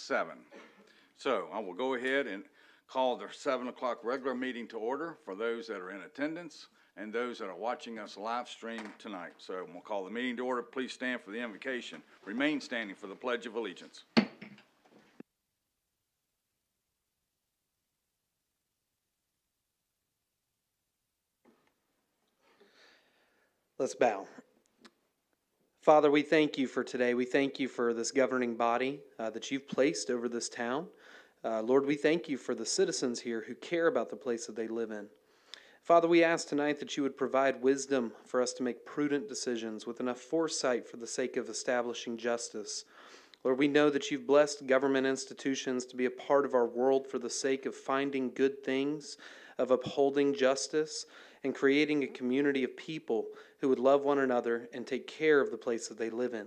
7. So I will go ahead and call the 7 o'clock regular meeting to order for those that are in attendance and those that are watching us live stream tonight. So we'll call the meeting to order. Please stand for the invocation. Remain standing for the Pledge of Allegiance. Let's bow. Father, we thank you for today. We thank you for this governing body that you've placed over this town. Lord, we thank you for the citizens here who care about the place that they live in. Father, we ask tonight that you would provide wisdom for us to make prudent decisions with enough foresight for the sake of establishing justice. Lord, we know that you've blessed government institutions to be a part of our world for the sake of finding good things, of upholding justice, and creating a community of people who would love one another and take care of the place that they live in.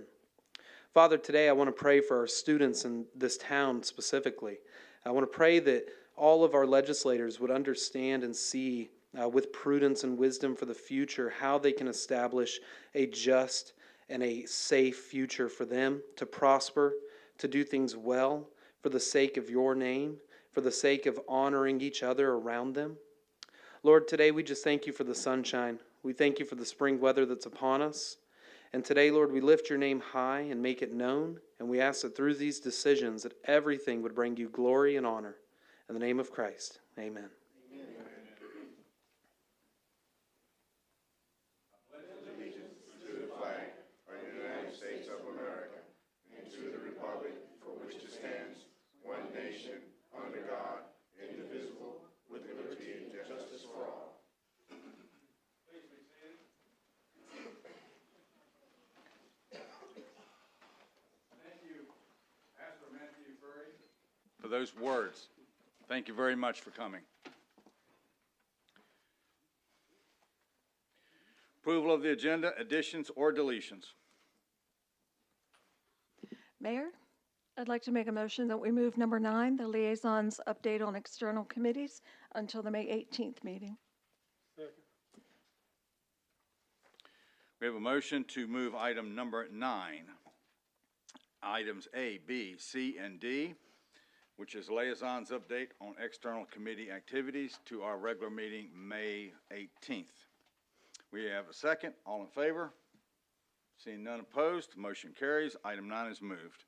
Father, today I want to pray for our students in this town specifically. I want to pray that all of our legislators would understand and see with prudence and wisdom for the future how they can establish a just and a safe future for them to prosper, to do things well for the sake of your name, for the sake of honoring each other around them. Lord, today we just thank you for the sunshine. We thank you for the spring weather that's upon us. And today, Lord, we lift your name high and make it known. And we ask that through these decisions that everything would bring you glory and honor. In the name of Christ, amen. For those words. Thank you very much for coming. Approval of the agenda, additions or deletions. Mayor, I'd like to make a motion that we move number 9, the liaisons update on external committees, until the May 18th meeting. Second. We have a motion to move item number 9, items A, B, C, and D, which is liaisons update on external committee activities, to our regular meeting May 18th. We have a second. All in favor? Seeing none opposed, motion carries. Item 9 is moved.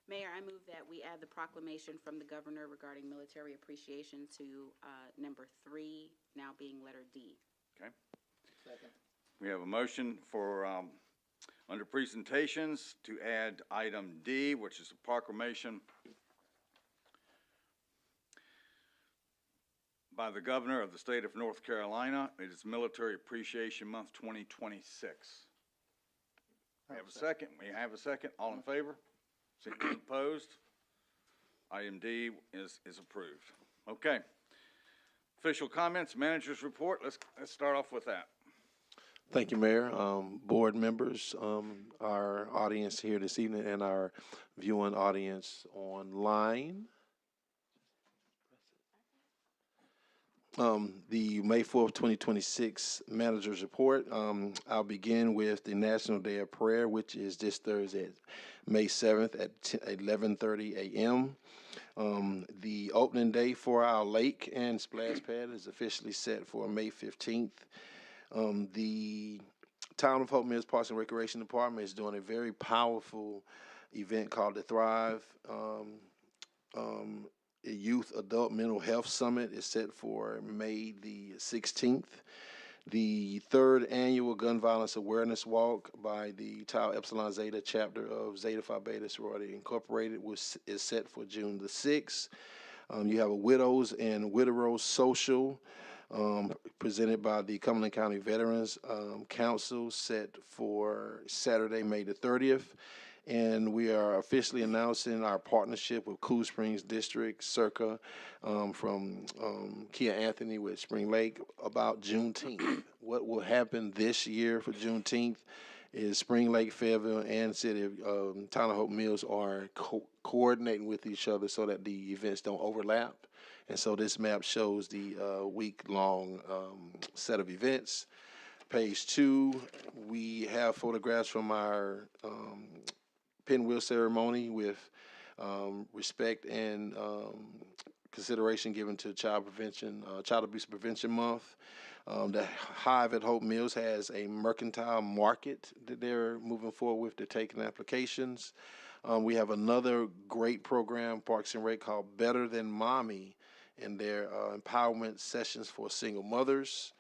Mayor, I move that we add the proclamation from the governor regarding military appreciation to number 3, now being letter D. Okay. Second. We have a motion for under presentations to add item D, which is a proclamation by the governor of the state of North Carolina. It is Military Appreciation Month 2026. We have a second. We have a second. All in favor? Seeing none opposed? Item D is approved. Okay. Official comments, manager's report. Let's start off with that. Thank you, Mayor, board members, our audience here this evening, and our viewing audience online. The May 4th, 2026 manager's report. I'll begin with the National Day of Prayer, which is this Thursday, May 7th at 11:30 a.m. The opening day for our lake and splash pad is officially set for May 15th. The Town of Hope Mills Parks and Recreation Department is doing a very powerful event called the Thrive Youth Adult Mental Health Summit. Is set for May the 16th. The 3rd annual Gun Violence Awareness Walk by the Tau Epsilon Zeta chapter of Zeta Phi Beta Sorority Incorporated is set for June the 6th. You have a Widows and Widowers Social presented by the Cumberland County Veterans Council, set for Saturday, May the 30th. And we are officially announcing our partnership with Cool Springs District, Circa, from Kia Anthony with Spring Lake about Juneteenth. What will happen this year for Juneteenth is Spring Lake, Fayetteville, and City of Town of Hope Mills are coordinating with each other so that the events don't overlap. And so this map shows the week-long set of events. Page 2, we have photographs from our pinwheel ceremony with respect and consideration given to child abuse prevention month. The Hive at Hope Mills has a mercantile market that they're moving forward with. They're taking applications. We have another great program, Parks and Rec, called Better Than Mommy, and their empowerment sessions for single mothers.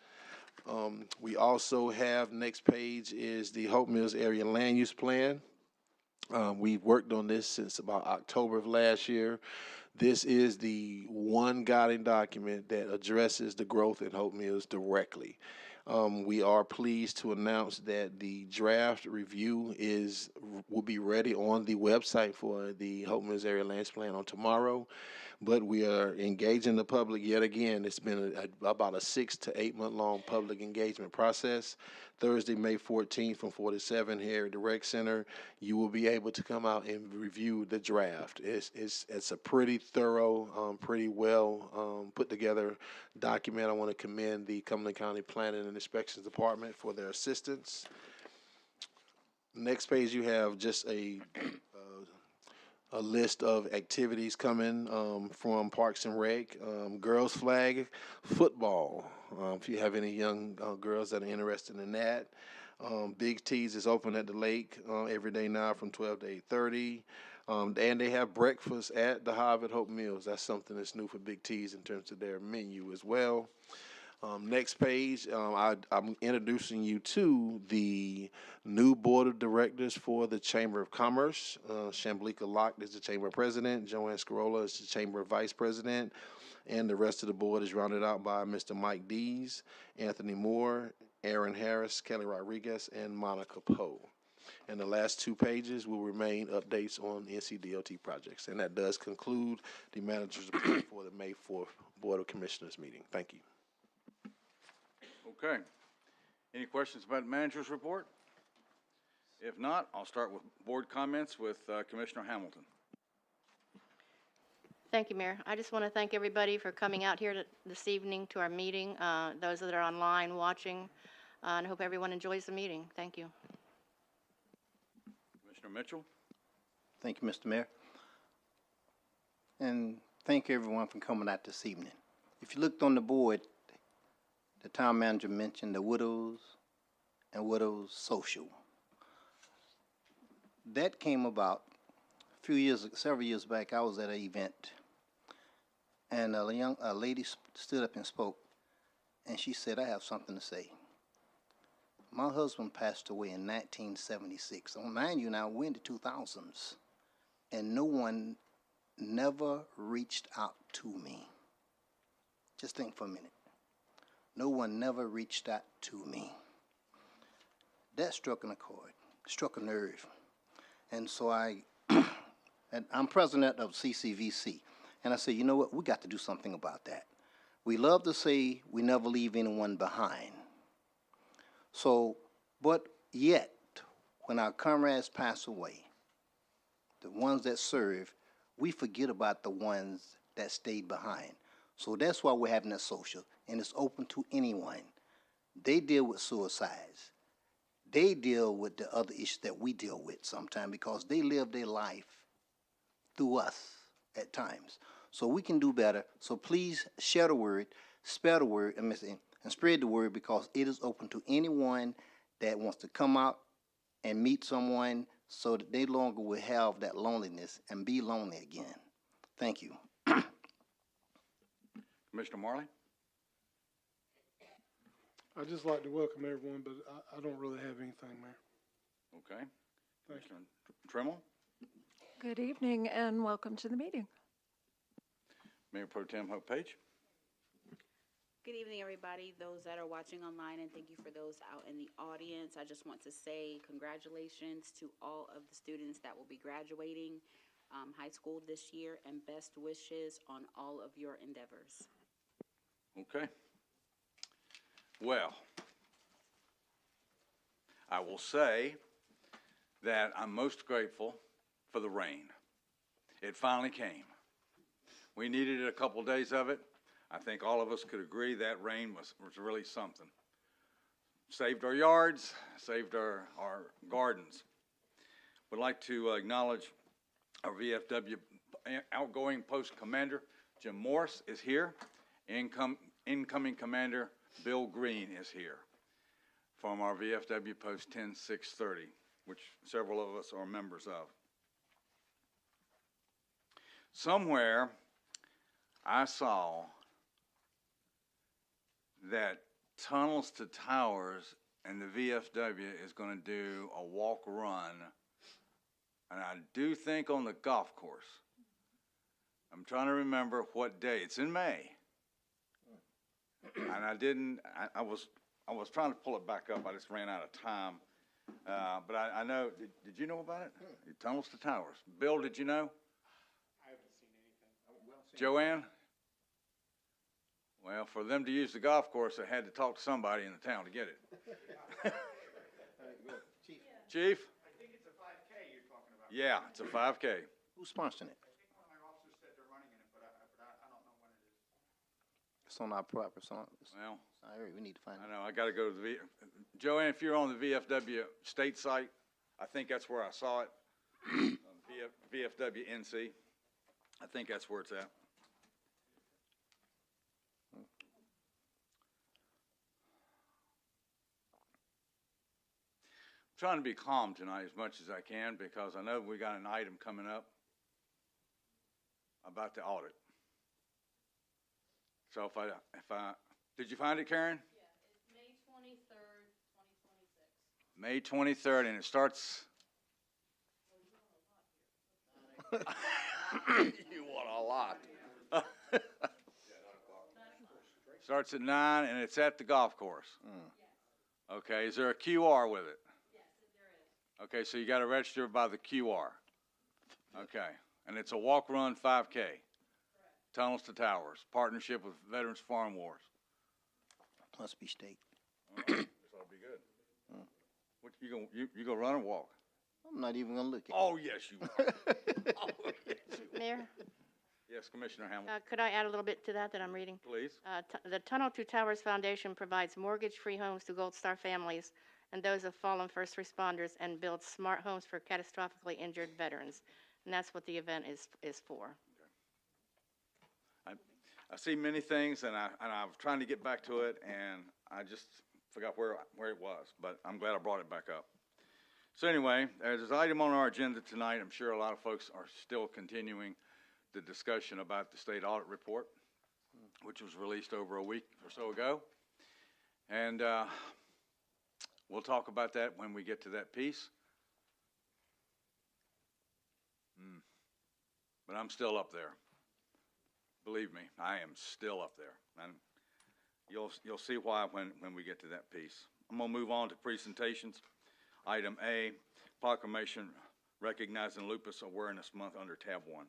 We also have, next page is the Hope Mills Area Land Use Plan. We've worked on this since about October of last year. This is the one guiding document that addresses the growth in Hope Mills directly. We are pleased to announce that the draft review will be ready on the website for the Hope Mills Area Land Use Plan on tomorrow. But we are engaging the public yet again. It's been about a 6 to 8 month long public engagement process. Thursday, May 14th from 4 to 7 here at the Rec Center, you will be able to come out and review the draft. It's a pretty thorough, pretty well put together document. I want to commend the Cumberland County Planning and Inspections Department for their assistance. Next page, you have just a list of activities coming from Parks and Rec. Girls Flag Football. If you have any young girls that are interested in that. Big T's is open at the lake every day now from 12 to 8:30. And they have breakfast at the Hive at Hope Mills. That's something that's new for Big T's in terms of their menu as well. Next page, I'm introducing you to the new board of directors for the Chamber of Commerce. Shamblika Locke is the chamber president. Joanne Scarola is the chamber vice president. And the rest of the board is rounded out by Mr. Mike Dees, Anthony Moore, Aaron Harris, Kelly Rodriguez, and Monica Poe. And the last 2 pages will remain updates on NCDOT projects. And that does conclude the manager's report for the May 4th Board of Commissioners meeting. Thank you. Okay. Any questions about the manager's report? If not, I'll start with board comments with Commissioner Hamilton. Thank you, Mayor. I just want to thank everybody for coming out here this evening to our meeting, those that are online watching, and I hope everyone enjoys the meeting. Thank you. Commissioner Mitchell? Thank you, Mr. Mayor. And thank everyone for coming out this evening. If you looked on the board, the town manager mentioned the widows and widows social. That came about several years back. I was at an event, and a lady stood up and spoke, and she said, "I have something to say. My husband passed away in 1976. So mind you now, we're in the 2000s, and no one never reached out to me." Just think for a minute. No one never reached out to me. That struck a chord, struck a nerve. And so and I'm president of CCVC. And I said, you know what, we got to do something about that. We love to say we never leave anyone behind. So, but yet, when our comrades pass away, the ones that serve, we forget about the ones that stayed behind. So that's why we're having a social, and it's open to anyone. They deal with suicides. They deal with the other issues that we deal with sometimes because they live their life through us at times. So we can do better. So please share the word, spread the word, and spread the word because it is open to anyone that wants to come out and meet someone so that they no longer will have that loneliness and be lonely again. Thank you. Commissioner Marley? I'd just like to welcome everyone, but I don't really have anything, Mayor. Okay. Commissioner Trimmel? Good evening and welcome to the meeting. Mayor Pro Tem Hope Page? Good evening, everybody, those that are watching online, and thank you for those out in the audience. I just want to say congratulations to all of the students that will be graduating high school this year, and best wishes on all of your endeavors. Okay. Well, I will say that I'm most grateful for the rain. It finally came. We needed a couple days of it. I think all of us could agree that rain was really something. saved our yards, saved our gardens. Would like to acknowledge our VFW outgoing post commander, Jim Morris, is here. Incoming commander, Bill Green, is here from our VFW post 10630, which several of us are members of. Somewhere I saw that Tunnels to Towers and the VFW is going to do a walk run, and I do think on the golf course. I'm trying to remember what day. It's in May. And I was trying to pull it back up. I just ran out of time. But I know, did you know about it? Tunnels to Towers. Bill, did you know? I haven't seen anything. Joanne? Well, for them to use the golf course, they had to talk to somebody in the town to get it. Chief? I think it's a 5K you're talking about. Yeah, it's a 5K. Who's sponsoring it? I think one of my officers said they're running in it, but I don't know when it is. It's on our proper song. Well, I heard, we need to find I it. know, I gotta go to the Joanne, if you're on the VFW state site, I think that's where I saw it. VFW NC. I think that's where it's at. Trying to be calm tonight as much as I can because I know we got an item coming up about the audit. So if I, did you find it, Karen? Yeah, it's May 23rd, 2026. May 23rd, and it starts. You want a lot. Starts at 9, and it's at the golf course. Okay, is there a QR with it? Okay, so you got to register by the QR. Okay, and it's a walk-run 5K. Tunnels to Towers, partnership with Veterans Farm Wars. Must be state. This ought to be good. What, you gonna run or walk? I'm not even gonna look at it. Oh, yes, you are. Oh, yes, you Mayor, are. Yes, Commissioner Hamilton, could I add a little bit to that I'm reading? please. The Tunnel to Towers Foundation provides mortgage-free homes to Gold Star families and those of fallen first responders and builds smart homes for catastrophically injured veterans. And that's what the event is for. I see many things, and I was trying to get back to it, and I just forgot where it was, but I'm glad I brought it back up. So anyway, there's an item on our agenda tonight. I'm sure a lot of folks are still continuing the discussion about the state audit report, which was released over a week or so ago. And we'll talk about that when we get to that piece. But I'm still up there. Believe me, I am still up there. And you'll see why when we get to that piece. I'm going to move on to presentations. Item A, proclamation recognizing Lupus Awareness Month under tab 1.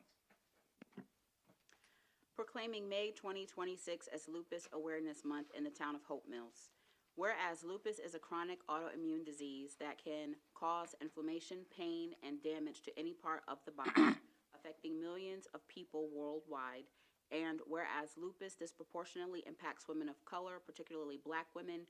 Proclaiming May 2026 as Lupus Awareness Month in the town of Hope Mills. Whereas lupus is a chronic autoimmune disease that can cause inflammation, pain, and damage to any part of the body, affecting millions of people worldwide. And whereas lupus disproportionately impacts women of color, particularly Black women,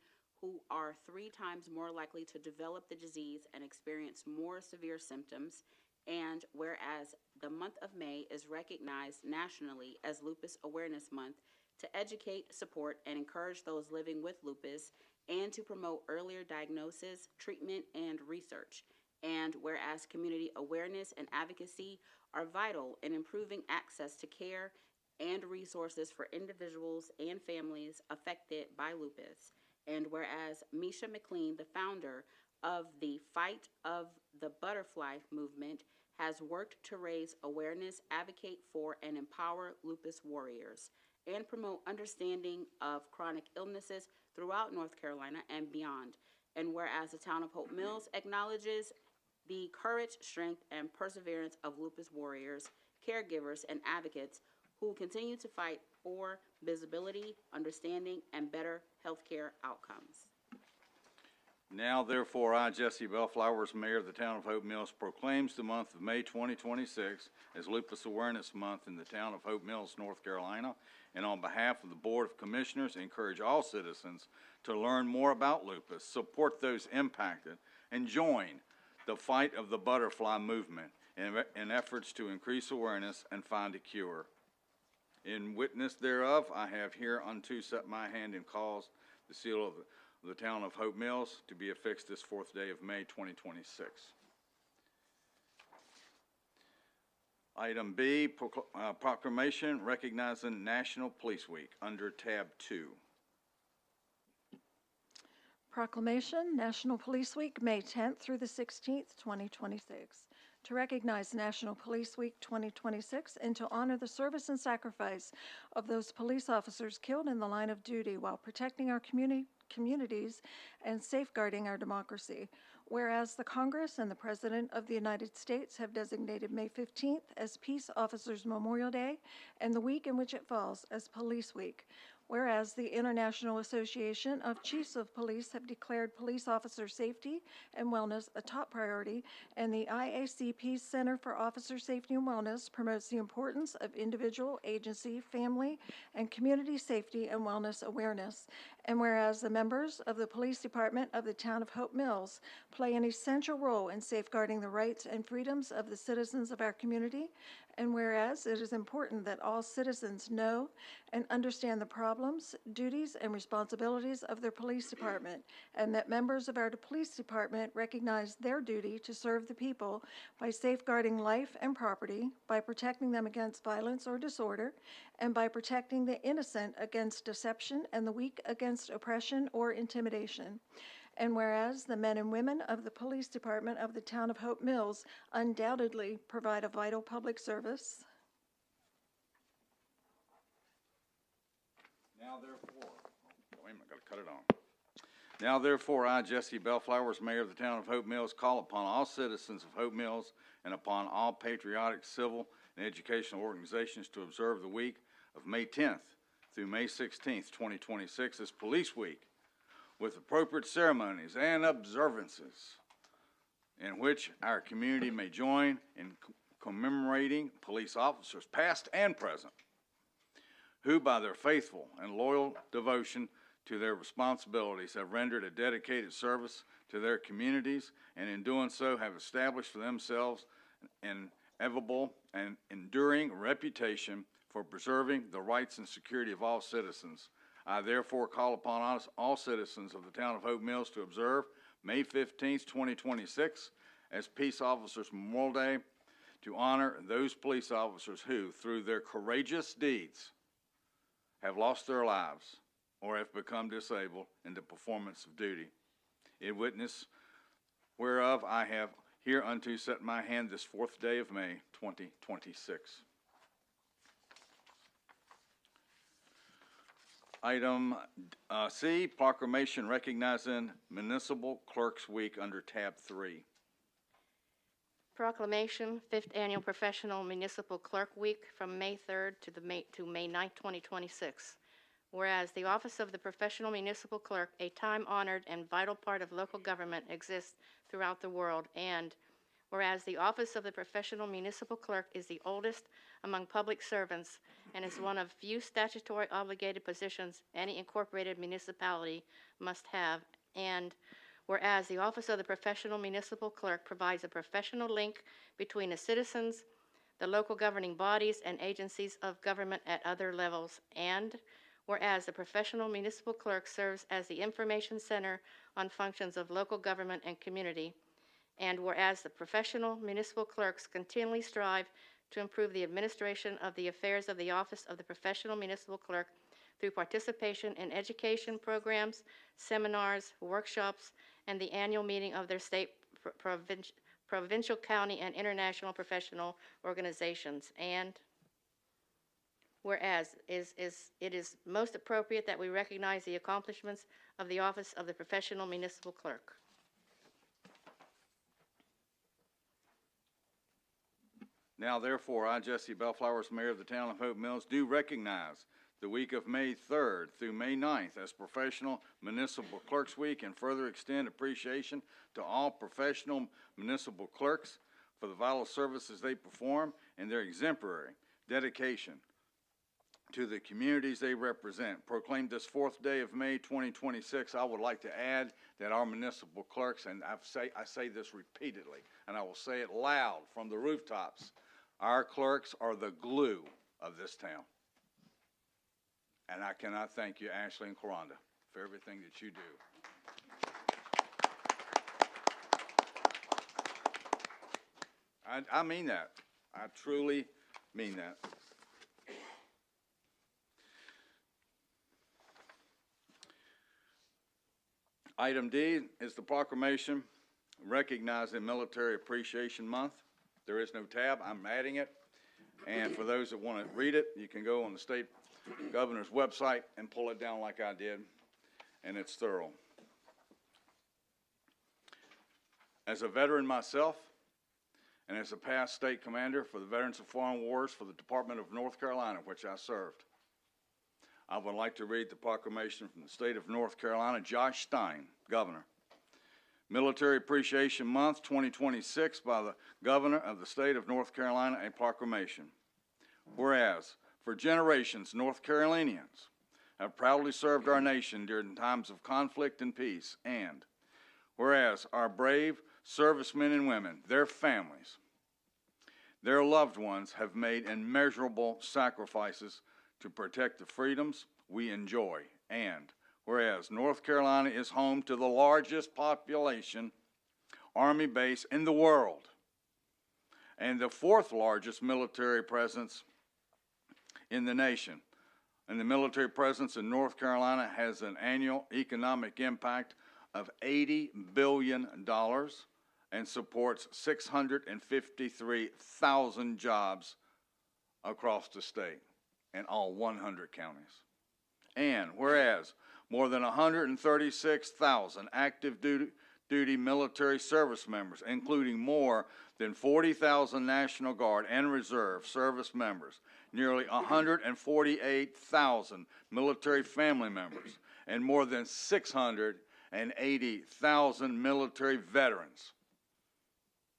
who are 3 times more likely to develop the disease and experience more severe symptoms. And whereas the month of May is recognized nationally as Lupus Awareness Month to educate, support, and encourage those living with lupus and to promote earlier diagnosis, treatment, and research. And whereas community awareness and advocacy are vital in improving access to care and resources for individuals and families affected by lupus. And whereas Misha McLean, the founder of the Fight of the Butterfly movement, has worked to raise awareness, advocate for, and empower lupus warriors, and promote understanding of chronic illnesses throughout North Carolina and beyond. And whereas the town of Hope Mills acknowledges the courage, strength, and perseverance of lupus warriors, caregivers, and advocates who continue to fight for visibility, understanding, and better healthcare outcomes. Now, therefore, I, Jesse Bellflowers, Mayor of the Town of Hope Mills, proclaims the month of May 2026 as Lupus Awareness Month in the Town of Hope Mills, North Carolina, and on behalf of the Board of Commissioners, encourage all citizens to learn more about lupus, support those impacted, and join the fight of the butterfly movement in efforts to increase awareness and find a cure. In witness thereof, I have hereunto set my hand and caused the seal of the town of Hope Mills to be affixed this 4th day of May 2026. Item B, proclamation recognizing National Police Week under tab 2. Proclamation, National Police Week, May 10th through the 16th, 2026. To recognize National Police Week 2026 and to honor the service and sacrifice of those police officers killed in the line of duty while protecting our communities and safeguarding our democracy. Whereas the Congress and the President of the United States have designated May 15th as Peace Officers Memorial Day and the week in which it falls as Police Week. Whereas the International Association of Chiefs of Police have declared police officer safety and wellness a top priority, and the IACP Center for Officer Safety and Wellness promotes the importance of individual, agency, family, and community safety and wellness awareness. And whereas the members of the Police Department of the Town of Hope Mills play an essential role in safeguarding the rights and freedoms of the citizens of our community, and whereas it is important that all citizens know and understand the problems, duties, and responsibilities of their police department, and that members of our police department recognize their duty to serve the people by safeguarding life and property, by protecting them against violence or disorder, and by protecting the innocent against deception and the weak against oppression or intimidation. And whereas the men and women of the Police Department of the Town of Hope Mills undoubtedly provide a vital public service. Now therefore, wait a minute, gotta cut it on. Now therefore, I, Jesse Bellflowers, Mayor of the Town of Hope Mills, call upon all citizens of Hope Mills and upon all patriotic, civil, and educational organizations to observe the week of May 10th through May 16th, 2026 as Police Week, with appropriate ceremonies and observances in which our community may join in commemorating police officers, past and present, who by their faithful and loyal devotion to their responsibilities have rendered a dedicated service to their communities, and in doing so have established for themselves an inevitable and enduring reputation for preserving the rights and security of all citizens. I therefore call upon us, all citizens of the Town of Hope Mills, to observe May 15th, 2026 as Peace Officers Memorial Day, to honor those police officers who, through their courageous deeds, have lost their lives or have become disabled in the performance of duty. In witness whereof I have hereunto set my hand this 4th day of May, 2026. Item C, proclamation recognizing Municipal Clerks Week under tab 3. Proclamation, 5th Annual Professional Municipal Clerk Week from May 3rd to May 9th, 2026. Whereas the office of the Professional Municipal Clerk, a time-honored and vital part of local government, exists throughout the world, and whereas the office of the Professional Municipal Clerk is the oldest among public servants and is one of few statutory obligated positions any incorporated municipality must have, and whereas the office of the Professional Municipal Clerk provides a professional link between the citizens, the local governing bodies, and agencies of government at other levels, and whereas the Professional Municipal Clerk serves as the information center on functions of local government and community, and whereas the professional municipal clerks continually strive to improve the administration of the affairs of the office of the Professional Municipal Clerk through participation in education programs, seminars, workshops, and the annual meeting of their state, provincial, county, and international professional organizations. And whereas it is most appropriate that we recognize the accomplishments of the office of the Professional Municipal Clerk. Now therefore, I, Jesse Bellflowers, Mayor of the Town of Hope Mills, do recognize the week of May 3rd through May 9th as Professional Municipal Clerks Week, and further extend appreciation to all professional municipal clerks for the vital services they perform and their exemplary dedication to the communities they represent. Proclaimed this 4th day of May 2026, I would like to add that our municipal clerks, and I say this repeatedly, and I will say it loud from the rooftops, our clerks are the glue of this town. And I cannot thank you, Ashley and Claranda, for everything that you do. I mean that. I truly mean that. Item D is the proclamation recognizing Military Appreciation Month. There is no tab. I'm adding it. And for those that want to read it, you can go on the state governor's website and pull it down like I did, and it's thorough. As a veteran myself, and as a past state commander for the Veterans of Foreign Wars for the Department of North Carolina, which I served, I would like to read the proclamation from the state of North Carolina, Josh Stein, Governor. Military Appreciation Month 2026 by the Governor of the state of North Carolina, a proclamation. Whereas, for generations, North Carolinians have proudly served our nation during times of conflict and peace, and whereas our brave servicemen and women, their families, their loved ones have made immeasurable sacrifices to protect the freedoms we enjoy. And whereas North Carolina is home to the largest population Army base in the world and the 4th largest military presence in the nation. And the military presence in North Carolina has an annual economic impact of $80 billion and supports 653,000 jobs across the state in all 100 counties. And whereas more than 136,000 active duty military service members, including more than 40,000 National Guard and Reserve service members, nearly 148,000 military family members, and more than 680,000 military veterans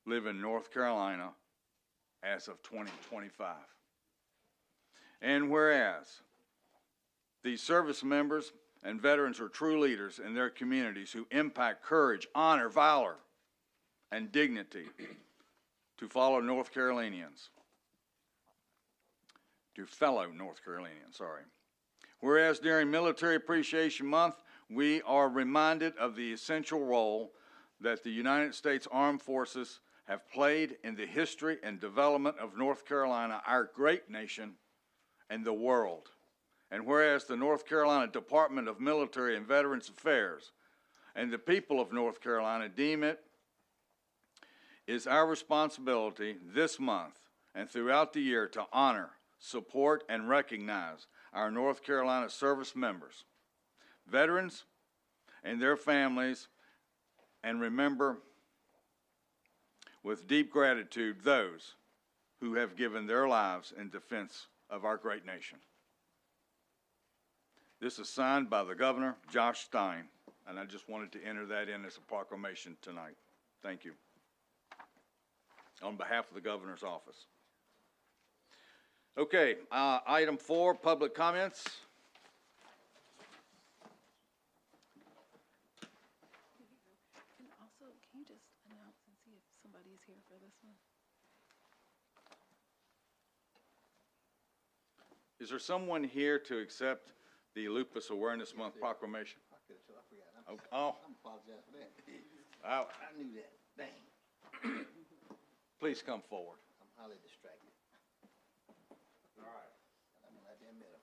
live in North Carolina as of 2025. And whereas these service members and veterans are true leaders in their communities who impact courage, honor, valor, and dignity to fellow North Carolinians. Whereas during Military Appreciation Month, we are reminded of the essential role that the United States Armed Forces have played in the history and development of North Carolina, our great nation, and the world. And whereas the North Carolina Department of Military and Veterans Affairs and the people of North Carolina deem it is our responsibility this month and throughout the year to honor, support, and recognize our North Carolina service members, veterans, and their families, and remember with deep gratitude those who have given their lives in defense of our great nation. This is signed by the Governor, Josh Stein, and I just wanted to enter that in as a proclamation tonight. Thank you. On behalf of the Governor's office. Okay, item 4, public comments. And also, can you just announce and see if somebody's here for this one? Is there someone here to accept the Lupus Awareness Month proclamation? I forgot. Oh, I apologize for that. oh, I knew that. Dang. please come forward. I'm highly distracted. All right. I'm gonna have to admit it.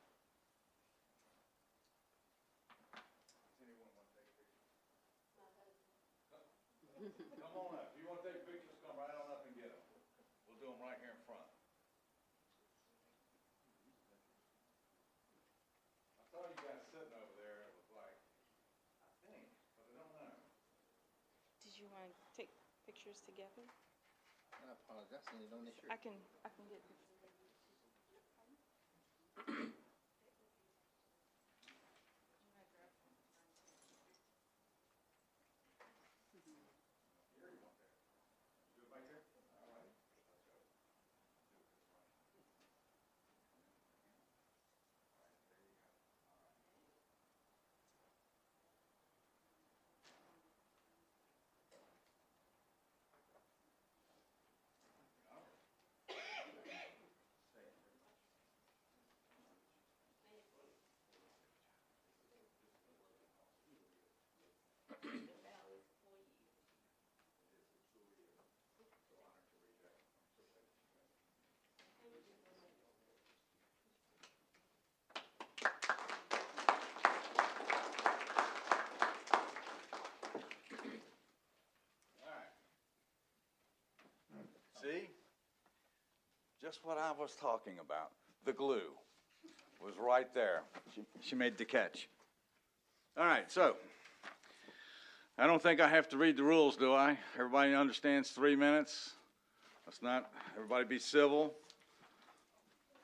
Come on up. If you want to take pictures, come right on up and get them. We'll do them right here in front. I saw you guys sitting over there. It was like, I think, but I don't know. Did you want to take pictures together? I apologize, I seen it on this shirt. I can get pictures. See? Just what I was talking about. The glue was right there. She made the catch. All right, so I don't think I have to read the rules, do I? Everybody understands 3 minutes? Let's not, everybody be civil.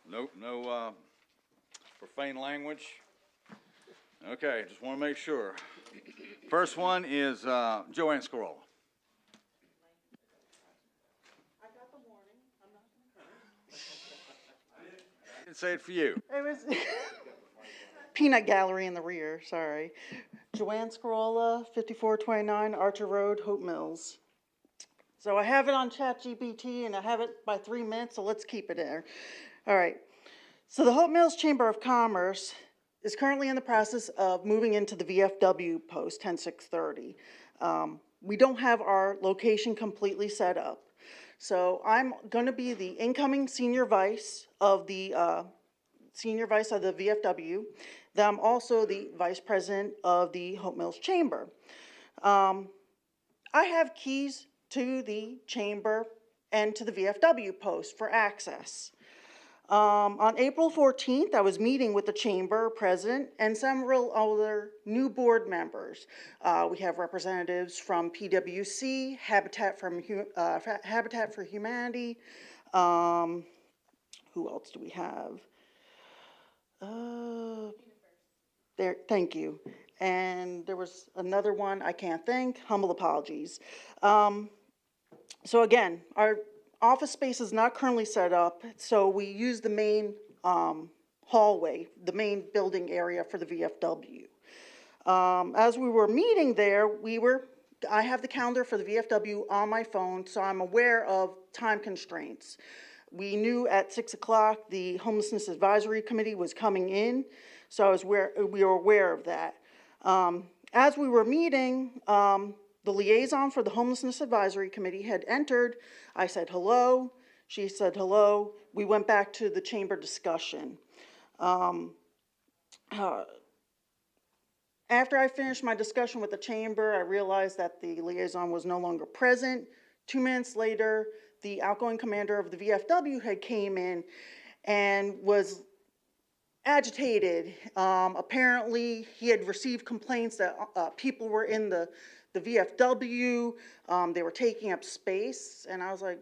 No profane language. Okay, just want to make sure. First one is Joanne Scarola. I didn't say it for you. It was Peanut Gallery in the rear, sorry. Joanne Scarola, 5429 Archer Road, Hope Mills. So I have it on ChatGPT and I have it by 3 minutes, so let's keep it there. All right. So the Hope Mills Chamber of Commerce is currently in the process of moving into the VFW post 10630. We don't have our location completely set up. So I'm going to be the incoming senior vice of the VFW. Then I'm also the vice president of the Hope Mills Chamber. I have keys to the chamber and to the VFW post for access. On April 14th, I was meeting with the chamber president and several other new board members. We have representatives from PWC, Habitat for Humanity. Who else do we have? Thank you. And there was another one I can't think. Humble apologies. So again, our office space is not currently set up, so we use the main hallway, the main building area for the VFW. As we were meeting there, I have the calendar for the VFW on my phone, so I'm aware of time constraints. We knew at 6 o'clock the Homelessness Advisory Committee was coming in, so we were aware of that. As we were meeting, the liaison for the Homelessness Advisory Committee had entered. I said hello. She said hello. We went back to the chamber discussion. After I finished my discussion with the chamber, I realized that the liaison was no longer present. 2 minutes later, the outgoing commander of the VFW had came in and was agitated. Apparently, he had received complaints that people were in the VFW, they were taking up space, and I was like,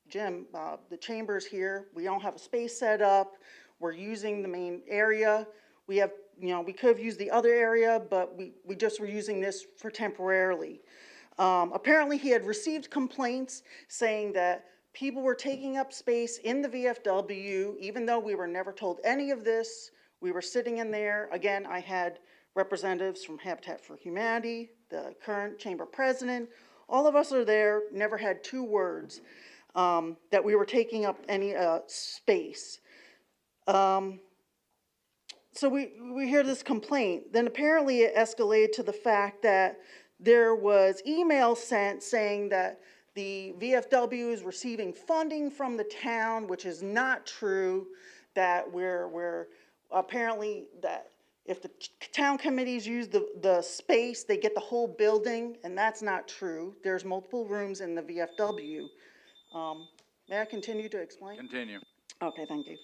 Jim, the chamber's here, we don't have a space set up, we're using the main area, we have, we could have used the other area, but we just were using this for temporarily. Apparently he had received complaints saying that people were taking up space in the VFW, even though we were never told any of this. We were sitting in there. Again, I had representatives from Habitat for Humanity, the current chamber president. All of us are there, never had 2 words that we were taking up any space. So we hear this complaint. Then apparently it escalated to the fact that there was email sent saying that the VFW is receiving funding from the town, which is not true, that we're apparently that if the town committees use the space, they get the whole building, and that's not true. There's multiple rooms in the VFW. May I continue to explain? Continue. Okay, thank you.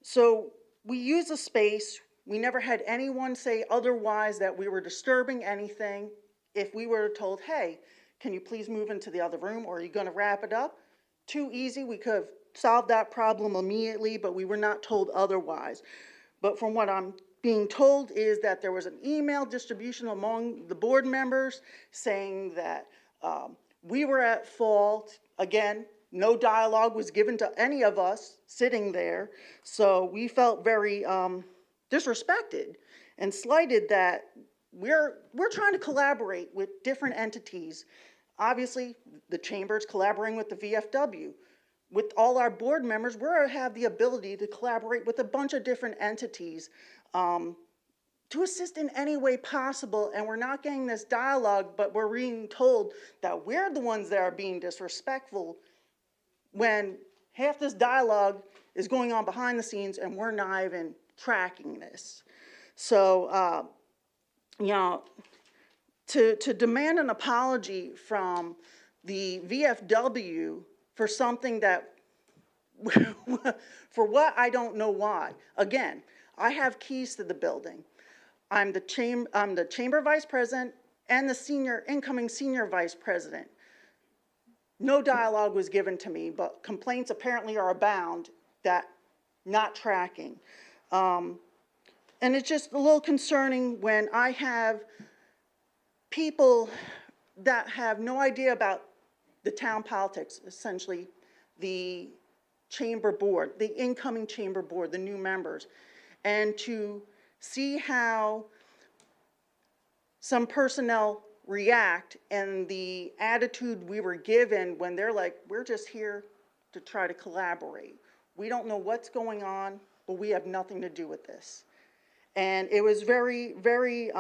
So we use the space. We never had anyone say otherwise that we were disturbing anything. If we were told, hey, can you please move into the other room, or are you going to wrap it up? Too easy. We could have solved that problem immediately, but we were not told otherwise. But from what I'm being told is that there was an email distribution among the board members saying that we were at fault. Again, no dialogue was given to any of us sitting there. So we felt very disrespected and slighted that we're trying to collaborate with different entities. Obviously, the chamber's collaborating with the VFW. With all our board members, we have the ability to collaborate with a bunch of different entities to assist in any way possible, and we're not getting this dialogue, but we're being told that we're the ones that are being disrespectful when half this dialogue is going on behind the scenes and we're not even tracking this. So, to demand an apology from the VFW for something that, for what, I don't know why. Again, I have keys to the building. I'm the chamber vice president and the incoming senior vice president. No dialogue was given to me, but complaints apparently are abound that not tracking. And it's just a little concerning when I have people that have no idea about the town politics, essentially the chamber board, the incoming chamber board, the new members, and to see how some personnel react and the attitude we were given when they're like, we're just here to try to collaborate. We don't know what's going on, but we have nothing to do with this. And it was very, very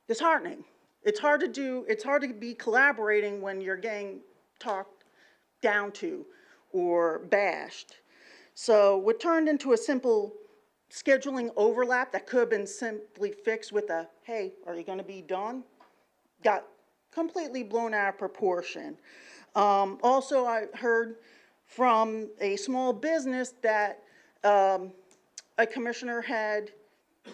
disheartening. It's hard to be collaborating when you're getting talked down to or bashed. So what turned into a simple scheduling overlap that could have been simply fixed with a, hey, are you gonna be done? Got completely blown out of proportion. Also, I heard from a small business that a commissioner had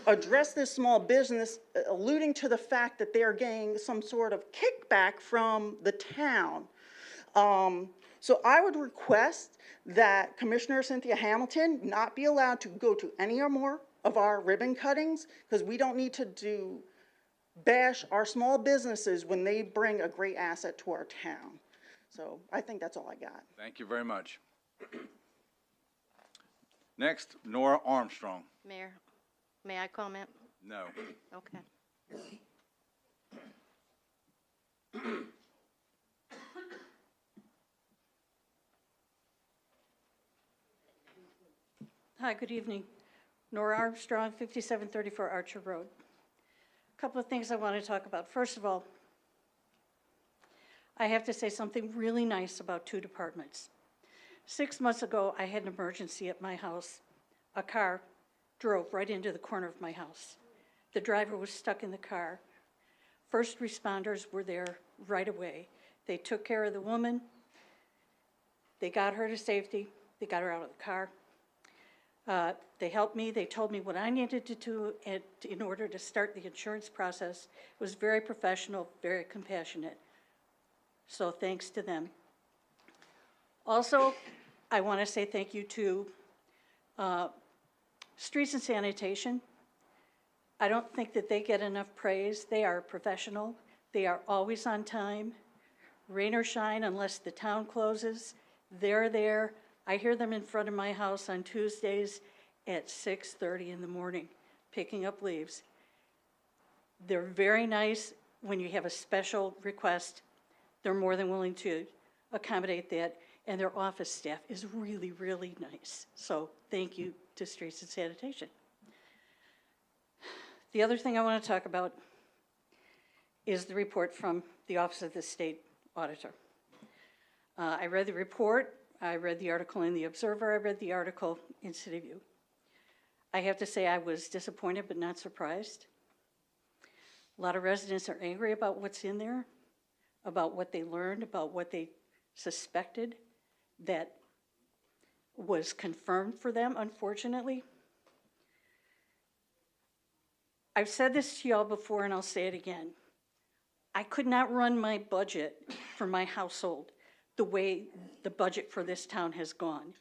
addressed this small business, alluding to the fact that they are getting some sort of kickback from the town. So I would request that Commissioner Cynthia Hamilton not be allowed to go to any or more of our ribbon cuttings, because we don't need to bash our small businesses when they bring a great asset to our town. So I think that's all I got. Thank you very much. Next, Nora Armstrong. Mayor, may I comment? No. Okay. Hi, good evening. Nora Armstrong, 5734 Archer Road. A couple of things I want to talk about. First of all, I have to say something really nice about two departments. 6 months ago, I had an emergency at my house. A car drove right into the corner of my house. The driver was stuck in the car. First responders were there right away. They took care of the woman. They got her to safety. They got her out of the car. They helped me. They told me what I needed to do in order to start the insurance process. It was very professional, very compassionate. So thanks to them. Also, I want to say thank you to Streets and Sanitation. I don't think that they get enough praise. They are professional. They are always on time. Rain or shine, unless the town closes, they're there. I hear them in front of my house on Tuesdays at 6:30 in the morning, picking up leaves. They're very nice. When you have a special request, they're more than willing to accommodate that, and their office staff is really, really nice. So thank you to Streets and Sanitation. The other thing I want to talk about is the report from the Office of the State Auditor. I read the report. I read the article in the Observer. I read the article in City View. I have to say I was disappointed but not surprised. A lot of residents are angry about what's in there, about what they learned, about what they suspected that was confirmed for them, unfortunately. I've said this to y'all before and I'll say it again. I could not run my budget for my household the way the budget for this town has gone.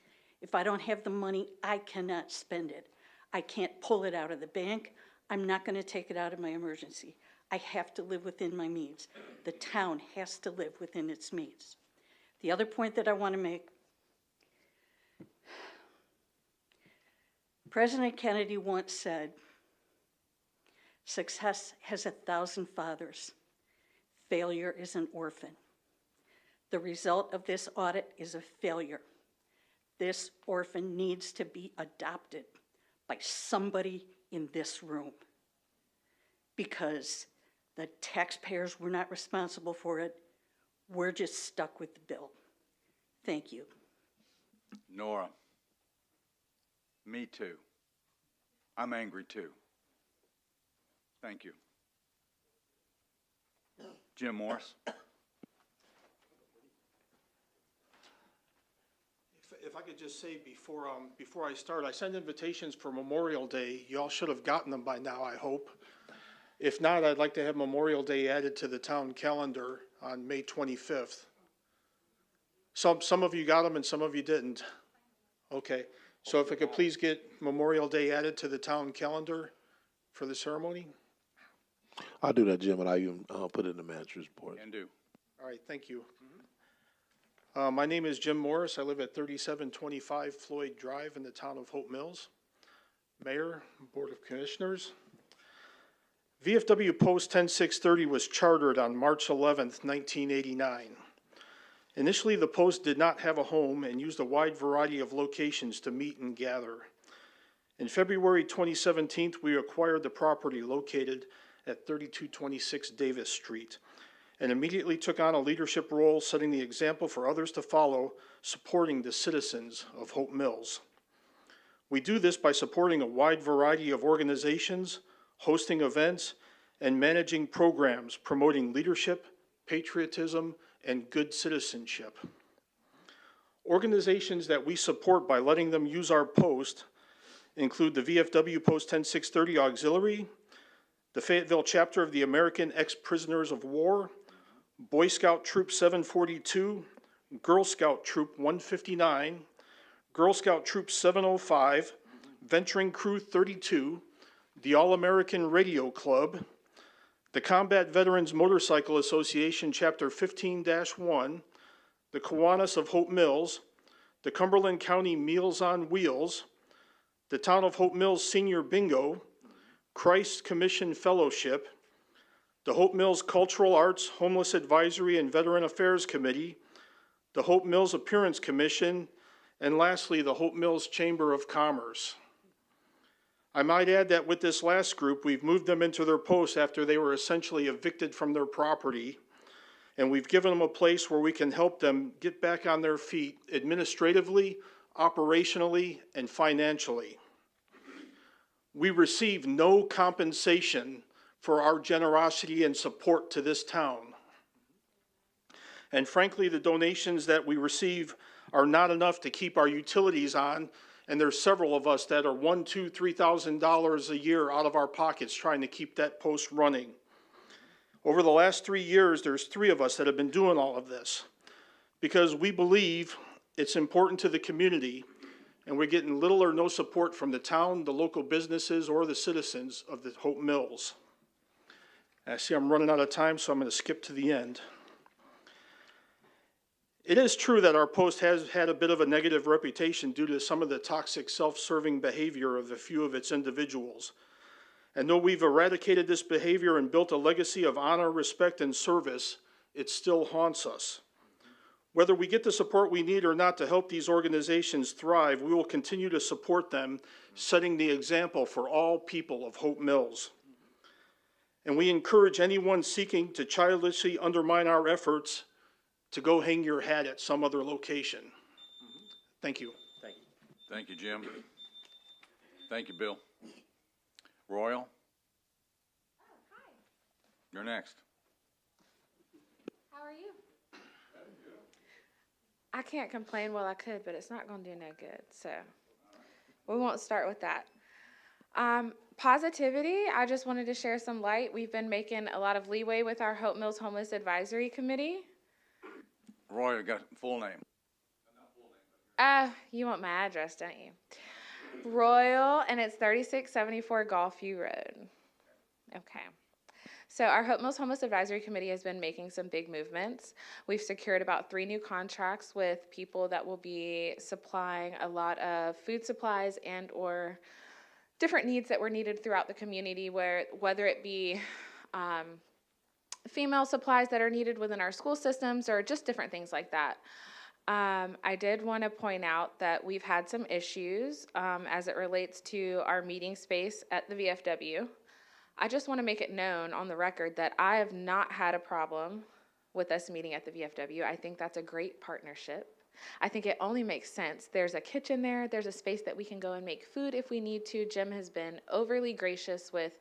If I don't have the money, I cannot spend it. I can't pull it out of the bank. I'm not going to take it out of my emergency. I have to live within my means. The town has to live within its means. The other point that I want to make, President Kennedy once said, "Success has 1,000 fathers. Failure is an orphan." The result of this audit is a failure. This orphan needs to be adopted by somebody in this room, because the taxpayers were not responsible for it. We're just stuck with the bill. Thank you. Nora. Me too. I'm angry too. Thank you. Jim Morris. if I could just say before I start, I sent invitations for Memorial Day. Y'all should have gotten them by now, I hope. If not, I'd like to have Memorial Day added to the town calendar on May 25th. Some of you got them and some of you didn't. Okay, so if I could please get Memorial Day added to the town calendar for the ceremony? I'll do that, Jim, and I even put it in the manager's report. Can do. All right, thank you. My name is Jim Morris. I live at 3725 Floyd Drive in the town of Hope Mills. Mayor, Board of Commissioners. VFW Post 10630 was chartered on March 11th, 1989. Initially, the Post did not have a home and used a wide variety of locations to meet and gather. In February 2017, we acquired the property located at 3226 Davis Street and immediately took on a leadership role, setting the example for others to follow, supporting the citizens of Hope Mills. We do this by supporting a wide variety of organizations, hosting events, and managing programs promoting leadership, patriotism, and good citizenship. Organizations that we support by letting them use our post include the VFW Post 10630 Auxiliary, the Fayetteville chapter of the American Ex-Prisoners of War, Boy Scout Troop 742, Girl Scout Troop 159, Girl Scout Troop 705, Venturing Crew 32, the All-American Radio Club, the Combat Veterans Motorcycle Association Chapter 15-1, the Kiwanis of Hope Mills, the Cumberland County Meals on Wheels, the Town of Hope Mills Senior Bingo, Christ Commission Fellowship, the Hope Mills Cultural Arts, Homeless Advisory and Veteran Affairs Committee, the Hope Mills Appearance Commission, and lastly, the Hope Mills Chamber of Commerce. I might add that with this last group, we've moved them into their posts after they were essentially evicted from their property, and we've given them a place where we can help them get back on their feet administratively, operationally, and financially. We receive no compensation for our generosity and support to this town. And frankly, the donations that we receive are not enough to keep our utilities on, and there's several of us that are $1,000, $2,000, $3,000 a year out of our pockets trying to keep that post running. Over the last 3 years, there's 3 of us that have been doing all of this because we believe it's important to the community, and we're getting little or no support from the town, the local businesses, or the citizens of the Hope Mills. I see I'm running out of time, so I'm going to skip to the end. It is true that our post has had a bit of a negative reputation due to some of the toxic self-serving behavior of a few of its individuals. And though we've eradicated this behavior and built a legacy of honor, respect, and service, it still haunts us. Whether we get the support we need or not to help these organizations thrive, we will continue to support them, setting the example for all people of Hope Mills. And we encourage anyone seeking to childishly undermine our efforts to go hang your hat at some other location. Thank you. Thank you. Thank you, Jim. Thank you, Bill. Royal? You're next. How are you? I can't complain. Well, I could, but it's not going to do no good. So we won't start with that. Positivity, I just wanted to share some light. We've been making a lot of leeway with our Hope Mills Homeless Advisory Committee. Roy, I got full name. You want my address, don't you? Royal, and it's 3674 Golfview Road. Okay. So our Hope Mills Homeless Advisory Committee has been making some big movements. We've secured about 3 new contracts with people that will be supplying a lot of food supplies and or different needs that were needed throughout the community, whether it be female supplies that are needed within our school systems or just different things like that. I did want to point out that we've had some issues as it relates to our meeting space at the VFW. I just want to make it known on the record that I have not had a problem with us meeting at the VFW. I think that's a great partnership. I think it only makes sense. There's a kitchen there. There's a space that we can go and make food if we need to. Jim has been overly gracious with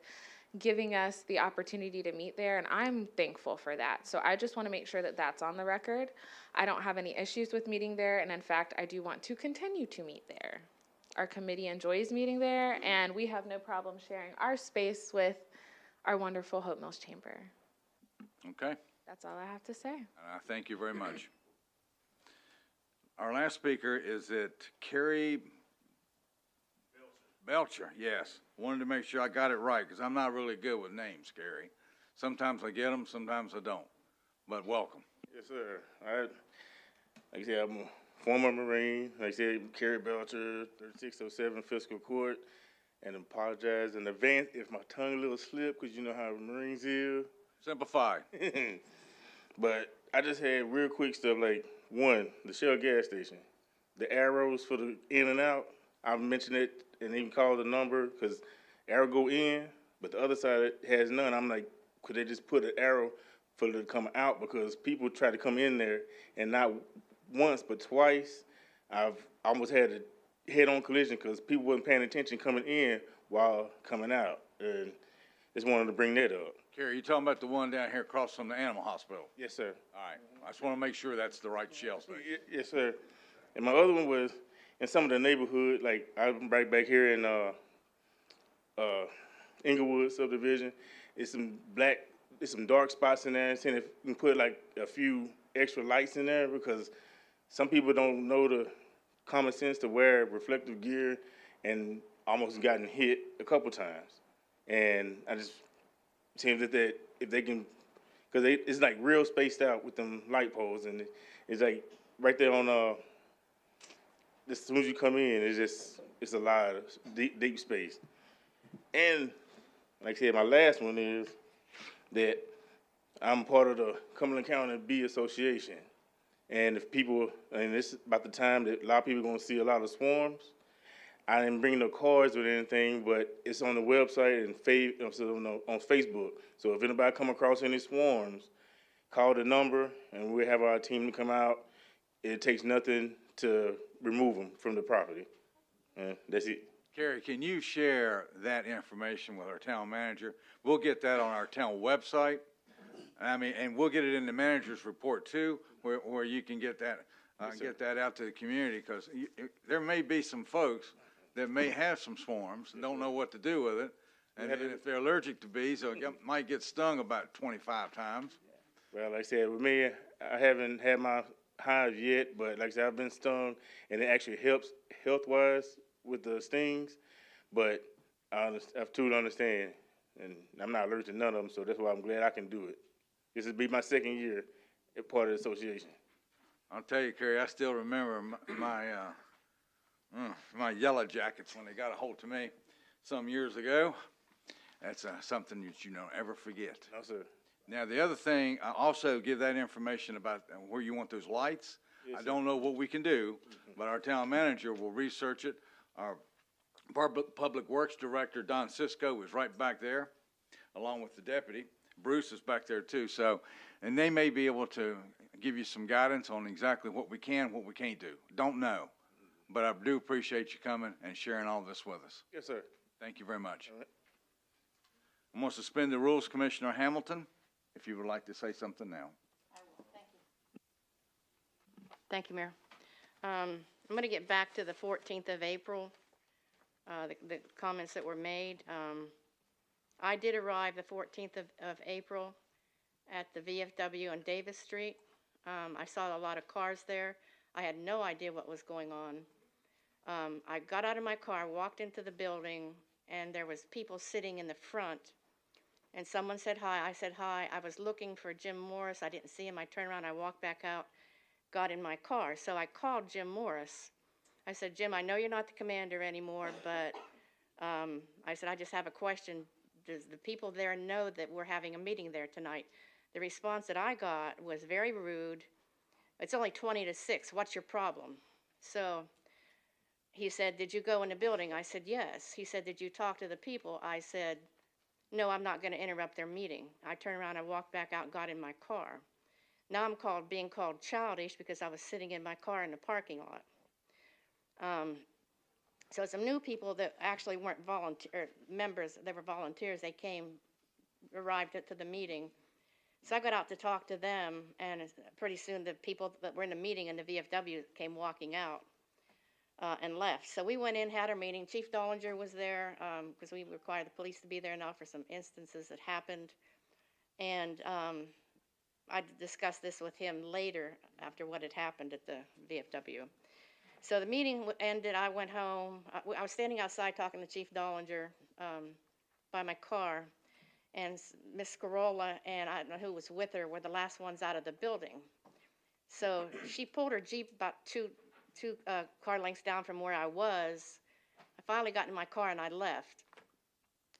giving us the opportunity to meet there, and I'm thankful for that. So I just want to make sure that that's on the record. I don't have any issues with meeting there, and in fact, I do want to continue to meet there. Our committee enjoys meeting there, and we have no problem sharing our space with our wonderful Hope Mills Chamber. Okay, That's all I have to say. and I thank you very much. Our last speaker is Carrie Belcher, yes. Wanted to make sure I got it right, because I'm not really good with names, Carrie. Sometimes I get them, sometimes I don't, but welcome. Yes, sir. Like I said, I'm a former Marine. Like I said, Kerry Belcher, 3607 Fiscal Court, and apologize in advance if my tongue a little slip, because you know how Marines is. Simplify. But I just had real quick stuff like, one, the Shell gas station. The arrows for the in and out, I've mentioned it and even called the number, because arrow go in, but the other side has none. I'm like, could they just put an arrow for it to come out? Because people try to come in there, and not once but twice, I've almost had a head-on collision because people wasn't paying attention coming in while coming out. And just wanted to bring that up. Carrie, you talking about the one down here across from the animal hospital? Yes, sir. All right, I just want to make sure that's the right Shell station. Yes, sir. And my other one was in some of the neighborhood, like I'm right back here in Inglewood subdivision. It's some dark spots in there. And saying if you can put like a few extra lights in there, because some people don't know the common sense to wear reflective gear, and almost gotten hit a couple times. And I just seems that if they can, because it's like real spaced out with them light poles, and it's like right there on as soon as you come in, it's a lot of deep space. And like I said, my last one is that I'm part of the Cumberland County Bee Association. And if people, and this is about the time that a lot of people are going to see a lot of swarms. I didn't bring no cards or anything, but it's on the website and on Facebook. So if anybody come across any swarms, call the number, and we'll have our team to come out. It takes nothing to remove them from the property. And that's it. Carrie, can you share that information with our town manager? We'll get that on our town website. I mean, and we'll get it in the manager's report too, where you can get that, get that out to the community, because there may be some folks that may have some swarms and don't know what to do with it. And if they're allergic to bees, they might get stung about 25 times. Well, like I said, with me, I haven't had my hives yet, but like I said, I've been stung, and it actually helps health-wise with the stings. But I've too to understand, and I'm not allergic to none of them, so that's why I'm glad I can do it. This will be my second year as part of the association. I'll tell you, Carrie, I still remember my yellow jackets when they got a hold to me some years ago. That's something that you don't ever forget. No, sir. Now, the other thing, I also give that information about where you want those lights. Yes, I don't know what we can do, but our town manager will research it. Our Public Works Director, Don Cisco, is right back there, along with the deputy. Bruce is back there too. So, and they may be able to give you some guidance on exactly what we can, what we can't do. Don't know, but I do appreciate you coming and sharing all this with us. Yes, sir. Thank you very much. All right. I'm going to suspend the rules, Commissioner Hamilton, if you would like to say something now. I will. Thank you. Thank you, Mayor. I'm going to get back to the 14th of April, the comments that were made. I did arrive the 14th of April at the VFW on Davis Street. I saw a lot of cars there. I had no idea what was going on. I got out of my car, walked into the building, and there was people sitting in the front. And someone said hi. I said hi. I was looking for Jim Morris. I didn't see him. I turned around. I walked back out, got in my car. So I called Jim Morris. I said, Jim, I know you're not the commander anymore, but I said, I just have a question. Does the people there know that we're having a meeting there tonight? The response that I got was very rude. It's only 20 to 6. What's your problem? So he said, did you go in the building? I said, yes. He said, did you talk to the people? I said, no, I'm not going to interrupt their meeting. I turned around, I walked back out, got in my car. Now I'm being called childish because I was sitting in my car in the parking lot. So some new people that actually weren't members, they were volunteers, they arrived to the meeting. So I got out to talk to them, and pretty soon the people that were in the meeting in the VFW came walking out and left. So we went in, had our meeting. Chief Dollinger was there because we required the police to be there now for some instances that happened. And I discussed this with him later after what had happened at the VFW. So the meeting ended, I went home. I was standing outside talking to Chief Dollinger by my car, and Miss Scarola and I don't know who was with her were the last ones out of the building. So she pulled her Jeep about two car lengths down from where I was. I finally got in my car and I left.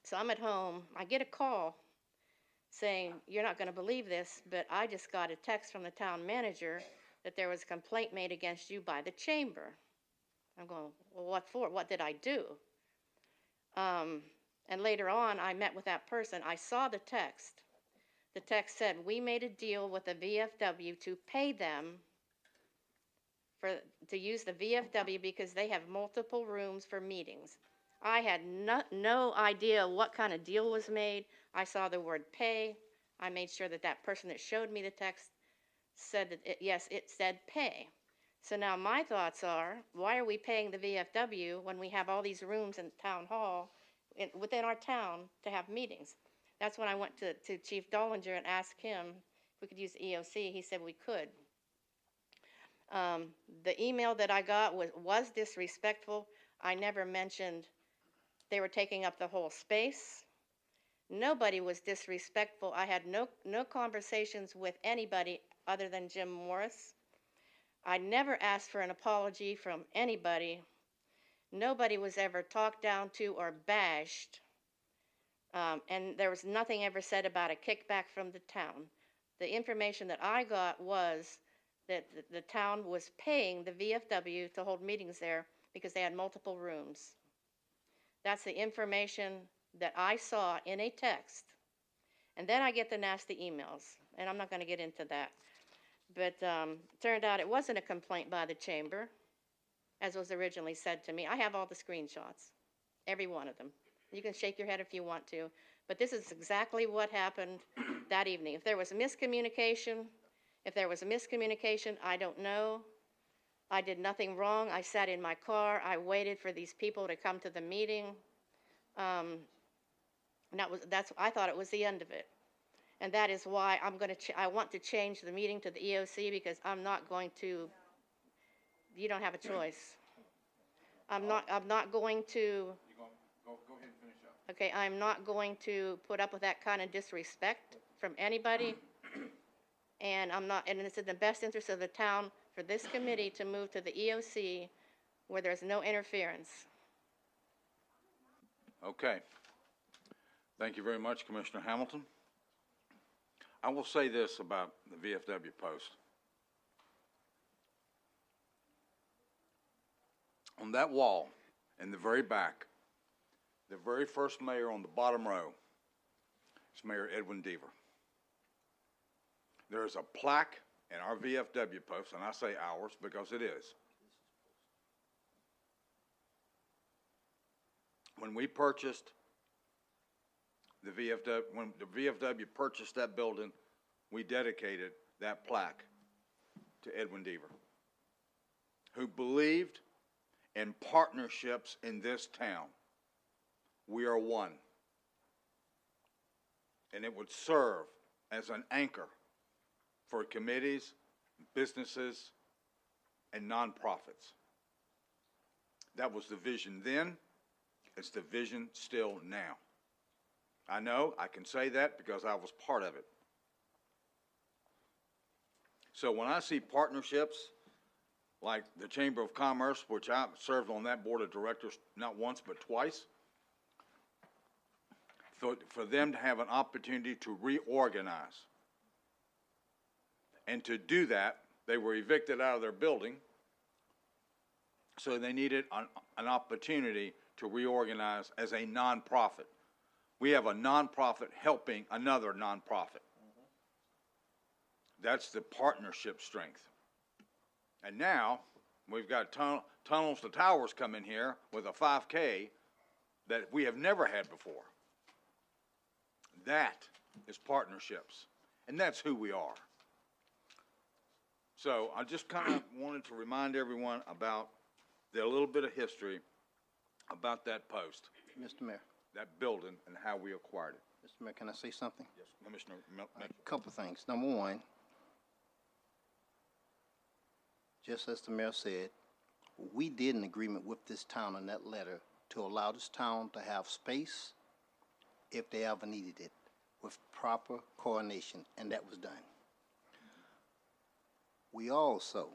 So I'm at home. I get a call saying, "You're not going to believe this, but I just got a text from the town manager that there was a complaint made against you by the chamber." I'm going, "Well, what for? What did I do?" And later on, I met with that person. I saw the text. The text said, "We made a deal with the VFW to pay them to use the VFW because they have multiple rooms for meetings." I had no idea what kind of deal was made. I saw the word pay. I made sure that that person that showed me the text said that, yes, it said pay. So now my thoughts are, why are we paying the VFW when we have all these rooms in town hall within our town to have meetings? That's when I went to Chief Dollinger and asked him if we could use the EOC. He said we could. The email that I got was disrespectful. I never mentioned they were taking up the whole space. Nobody was disrespectful. I had no conversations with anybody other than Jim Morris. I never asked for an apology from anybody. Nobody was ever talked down to or bashed. And there was nothing ever said about a kickback from the town. The information that I got was that the town was paying the VFW to hold meetings there because they had multiple rooms. That's the information that I saw in a text. And then I get the nasty emails, and I'm not going to get into that. But turned out it wasn't a complaint by the chamber, as was originally said to me. I have all the screenshots, every one of them. You can shake your head if you want to, but this is exactly what happened that evening. If there was a miscommunication, I don't know. I did nothing wrong. I sat in my car. I waited for these people to come to the meeting. And I thought it was the end of it. And that is why I want to change the meeting to the EOC, because I'm not going to, you don't have a choice. I'm not going to. Go ahead and finish up. Okay, I'm not going to put up with that kind of disrespect from anybody. And it's in the best interest of the town for this committee to move to the EOC where there's no interference. Okay. Thank you very much, Commissioner Hamilton. I will say this about the VFW post. On that wall in the very back, the very first mayor on the bottom row is Mayor Edwin Deaver. There is a plaque in our VFW post, and I say ours because it is. When we purchased the VFW, when the VFW purchased that building, we dedicated that plaque to Edwin Deaver, who believed in partnerships in this town. We are one. And it would serve as an anchor for committees, businesses, and nonprofits. That was the vision then. It's the vision still now. I know I can say that because I was part of it. So when I see partnerships like the Chamber of Commerce, which I served on that board of directors not once but twice, for them to have an opportunity to reorganize. And to do that, they were evicted out of their building, so they needed an opportunity to reorganize as a nonprofit. We have a nonprofit helping another nonprofit. That's the partnership strength. And now, We've got tunnels to towers coming here with a 5K that we have never had before. That is partnerships, and that's who we are. So I just kind of wanted to remind everyone about a little bit of history about that post, Mr. Mayor, that building, and how we acquired it. Mr. Mayor, can I say something? Yes, Commissioner A couple of things. Number one, just as the mayor said, we did an agreement with this town in that letter to allow this town to have space if they ever needed it, with proper coordination, and that was done. We also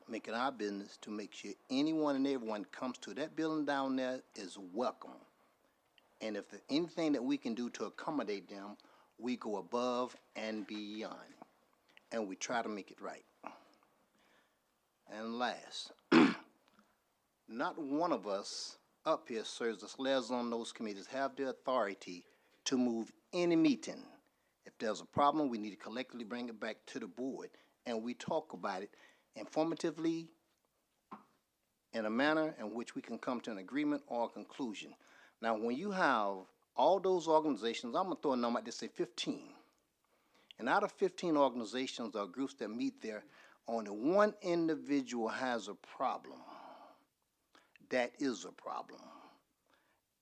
make it our business to make sure anyone and everyone comes to that building down there is welcome. And if there's anything that we can do to accommodate them, we go above and beyond, and we try to make it right. And last, not one of us up here serves as leaders on those committees have the authority to move any meeting. If there's a problem, we need to collectively bring it back to the board, and we talk about it informatively in a manner in which we can come to an agreement or a conclusion. Now, when you have all those organizations, I'm gonna throw a number out there, say 15. And out of 15 organizations or groups that meet there, only one individual has a problem. That is a problem.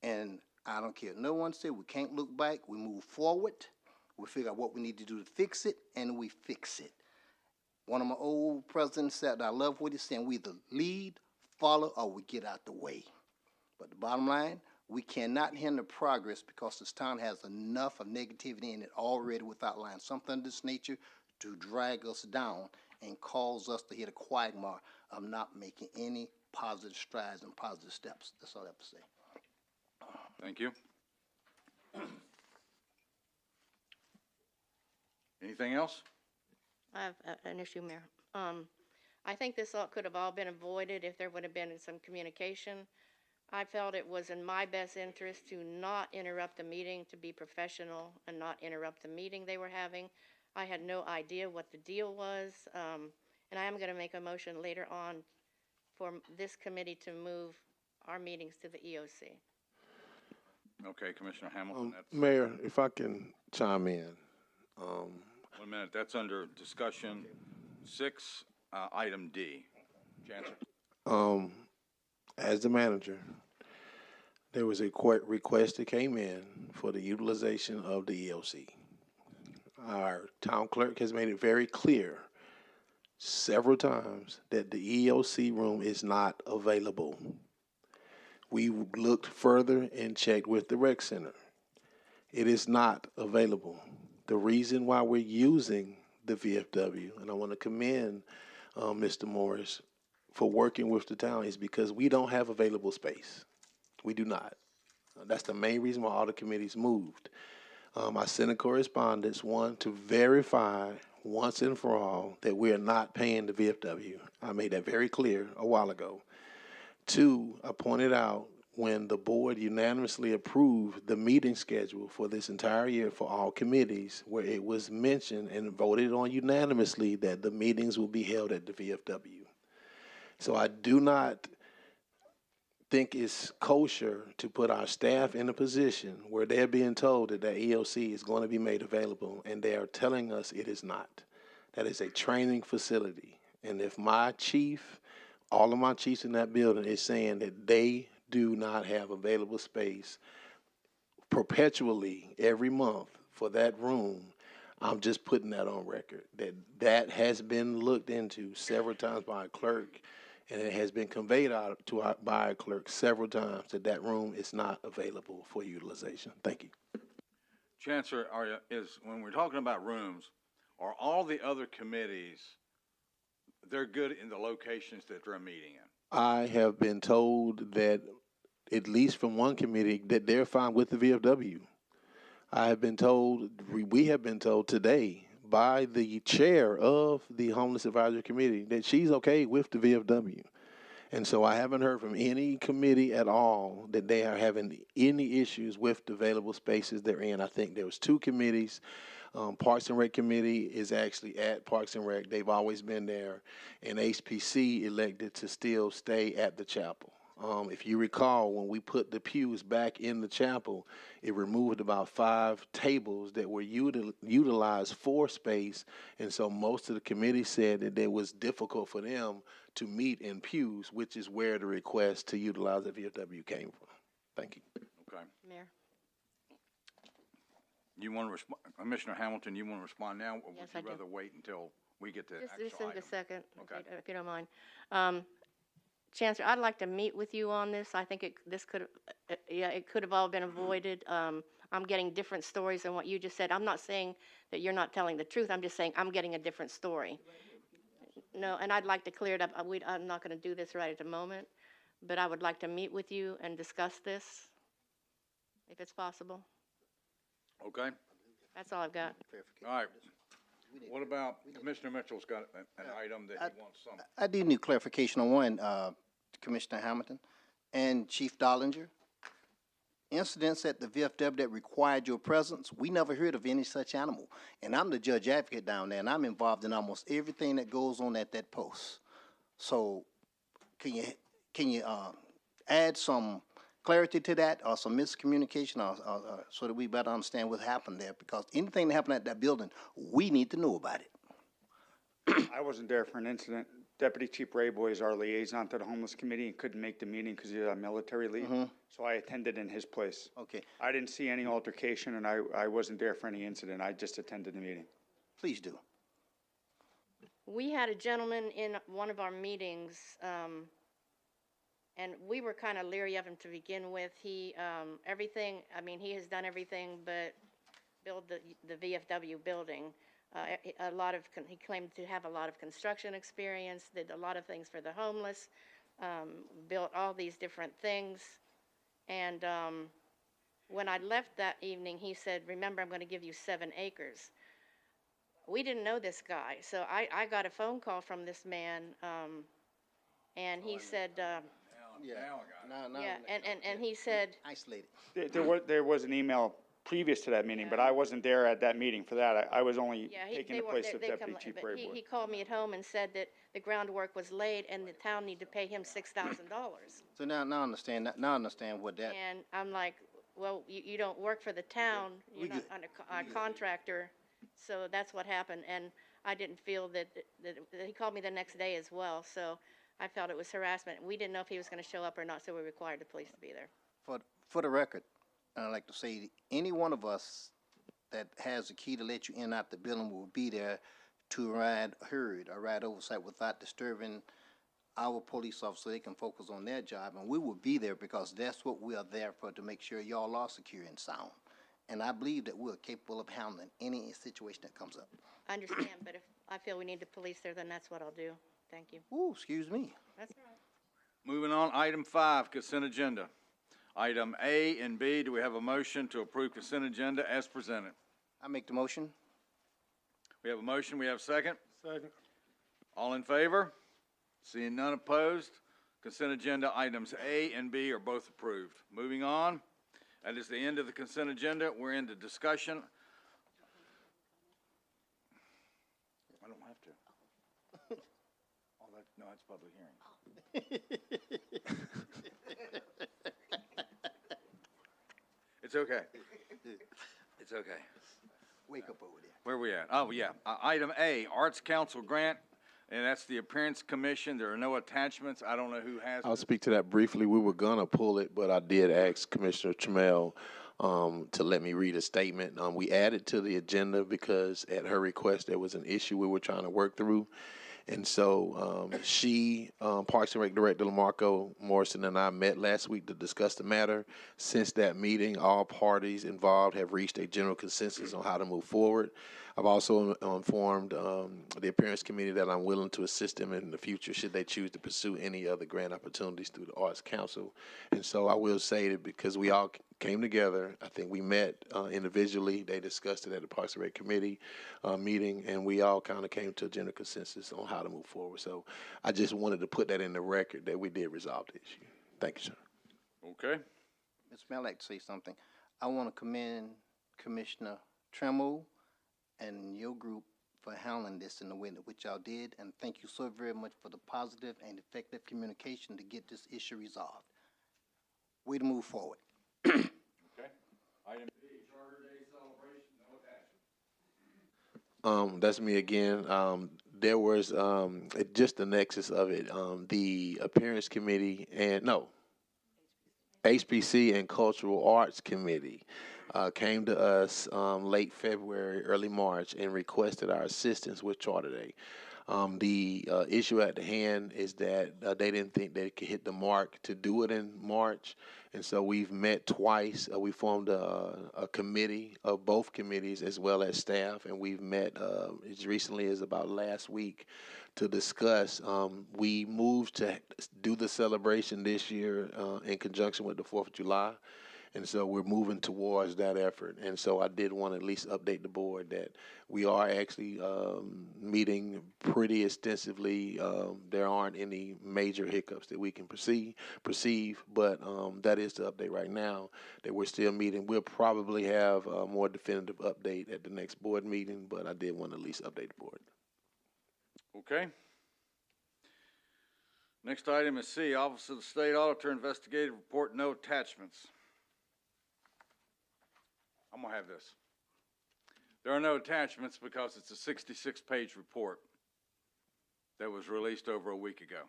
And I don't care. No one said we can't look back. We move forward. We figure out what we need to do to fix it, and we fix it. One of my old presidents said, I love what he's saying, we either lead, follow, or we get out the way. But the bottom line, we cannot hinder progress because this town has enough of negativity in it already without lying. Something of this nature to drag us down and cause us to hit a quagmire of not making any positive strides and positive steps. That's all I have to say. Thank you. Anything else? I have an issue, Mayor. I think this all could have all been avoided if there would have been some communication. I felt it was in my best interest to not interrupt the meeting, to be professional and not interrupt the meeting they were having. I had no idea what the deal was, and I am going to make a motion later on for this committee to move our meetings to the EOC. Okay, Commissioner Hamilton. Mayor, if I can chime in. 1 minute, that's under discussion 6, item D. Chancellor. As the manager, there was a court request that came in for the utilization of the EOC. Our town clerk has made it very clear several times that the EOC room is not available. We looked further and checked with the rec center. It is not available. The reason why we're using the VFW, and I want to commend Mr. Morris for working with the town, is because we don't have available space. We do not. That's the main reason why all the committees moved. I sent a correspondence, one, to verify once and for all that we are not paying the VFW. I made that very clear a while ago. 2, I pointed out when the board unanimously approved the meeting schedule for this entire year for all committees, where it was mentioned and voted on unanimously that the meetings will be held at the VFW. So I do not think it's kosher to put our staff in a position where they're being told that the EOC is going to be made available, and they are telling us it is not. That is a training facility. And if my chief, all of my chiefs in that building is saying that they do not have available space perpetually every month for that room, I'm just putting that on record. That has been looked into several times by a clerk, and it has been conveyed out to by a clerk several times that room is not available for utilization. Thank you. Chancellor, when we're talking about rooms, are all the other committees, they're good in the locations that they're meeting in? I have been told that, at least from one committee, that they're fine with the VFW. I have been told, we have been told today by the chair of the Homeless Advisory Committee that she's okay with the VFW. And so I haven't heard from any committee at all that they are having any issues with the available spaces they're in. I think there was 2 committees. Parks and Rec Committee is actually at Parks and Rec. They've always been there. And HPC elected to still stay at the chapel. If you recall, when we put the pews back in the chapel, it removed about 5 tables that were utilized for space. And so most of the committee said that it was difficult for them to meet in pews, which is where the request to utilize the VFW came from. Thank you. Okay. Mayor? You want to respond, Commissioner Hamilton, you want to respond now, or Yes, would I you do. rather wait until we get to the Just actual in item? a second, Okay. if you don't mind. Chancellor, I'd like to meet with you on this. I think it could have all been avoided. I'm getting different stories than what you just said. I'm not saying that you're not telling the truth. I'm just saying I'm getting a different story. No, and I'd like to clear it up. I'm not going to do this right at the moment, but I would like to meet with you and discuss this, if it's possible. Okay, That's all I've got. all right. What about, Commissioner Mitchell's got an item that he wants some. I do need clarification on one, Commissioner Hamilton and Chief Dollinger. Incidents at the VFW that required your presence, we never heard of any such animal. And I'm the judge advocate down there, and I'm involved in almost everything that goes on at that post. So can you add some clarity to that, or some miscommunication, or so that we better understand what happened there? Because anything that happened at that building, we need to know about it. I wasn't there for an incident. Deputy Chief Rayboy is our liaison to the homeless committee and couldn't make the meeting because he was on military leave. So I attended in his place. Okay, I didn't see any altercation, and I wasn't there for any incident. I just attended the meeting. please do. We had a gentleman in one of our meetings, and we were kind of leery of him to begin with. He, he has done everything but build the VFW building. He claimed to have a lot of construction experience, did a lot of things for the homeless, built all these different things. And when I left that evening, he said, "Remember, I'm going to give you 7 acres." We didn't know this guy, so I got a phone call from this man, and he said, and he said, Isolated. There was an email previous to that meeting, but I wasn't there at that meeting for that. I was only yeah, taking the place of Deputy Chief but Rayboy. he called me at home and said that the groundwork was laid and the town needed to pay him $6,000. So now I understand what that. And I'm like, well, you don't work for the town, you're not a contractor, so that's what happened. And I didn't feel that he called me the next day as well, so I felt it was harassment. We didn't know if he was going to show up or not, so we required the police to be there. For the record, I'd like to say any one of us that has a key to let you in out the building will be there to ride oversight without disturbing our police officers so they can focus on their job. And we will be there because that's what we are there for, to make sure y'all are secure and sound. And I believe that we're capable of handling any situation that comes up. I understand, but if I feel we need the police there, then that's what I'll do. Thank you. Ooh, excuse me. That's all right. Moving on, item 5, consent agenda. Item A and B, do we have a motion to approve consent agenda as presented? I make the motion. We have a motion, we have a second? Second. All in favor? Seeing none opposed, consent agenda items A and B are both approved. Moving on, that is the end of the consent agenda. We're into discussion. I don't have to. Oh, no, that's public hearing. It's okay. It's okay. Wake up over there. Where are we at? Oh, yeah. Item A, Arts Council grant, and that's the Appearance Commission. There are no attachments. I don't know who has I'll this. speak to that briefly. We were gonna pull it, but I did ask Commissioner Trammell to let me read a statement. We added to the agenda because at her request, there was an issue we were trying to work through. And so Parks and Rec Director Lamarco Morrison and I met last week to discuss the matter. Since that meeting, all parties involved have reached a general consensus on how to move forward. I've also informed the Appearance Committee that I'm willing to assist them in the future should they choose to pursue any other grant opportunities through the Arts Council. And so I will say that because we all came together, I think we met individually. They discussed it at the Parks and Rec Committee meeting, and we all kind of came to a general consensus on how to move forward. So I just wanted to put that in the record that we did resolve the issue. Thank you, sir. Okay. Mr. Mayor, I'd like to say something. I want to commend Commissioner Trammell and your group for handling this in the way that which y'all did, and thank you so very much for the positive and effective communication to get this issue resolved. Way to move forward. Okay. Item B, Charter Day celebration, no attachment. That's me again. There was just the nexus of it. The appearance committee and no, HBC and Cultural Arts Committee came to us late February, early March, and requested our assistance with Charter Day. The issue at the hand is that they didn't think they could hit the mark to do it in March, and so we've met twice. We formed a committee of both committees as well as staff, and we've met as recently as about last week to discuss. We moved to do the celebration this year in conjunction with the 4th of July. And so we're moving towards that effort. And so I did want to at least update the board that we are actually meeting pretty extensively. There aren't any major hiccups that we can perceive, but that is the update right now, that we're still meeting. We'll probably have a more definitive update at the next board meeting, but I did want to at least update the board. Okay. Next item is C, Office of the State Auditor Investigative Report, no attachments. I'm gonna have this. There are no attachments because it's a 66-page report that was released over a week ago.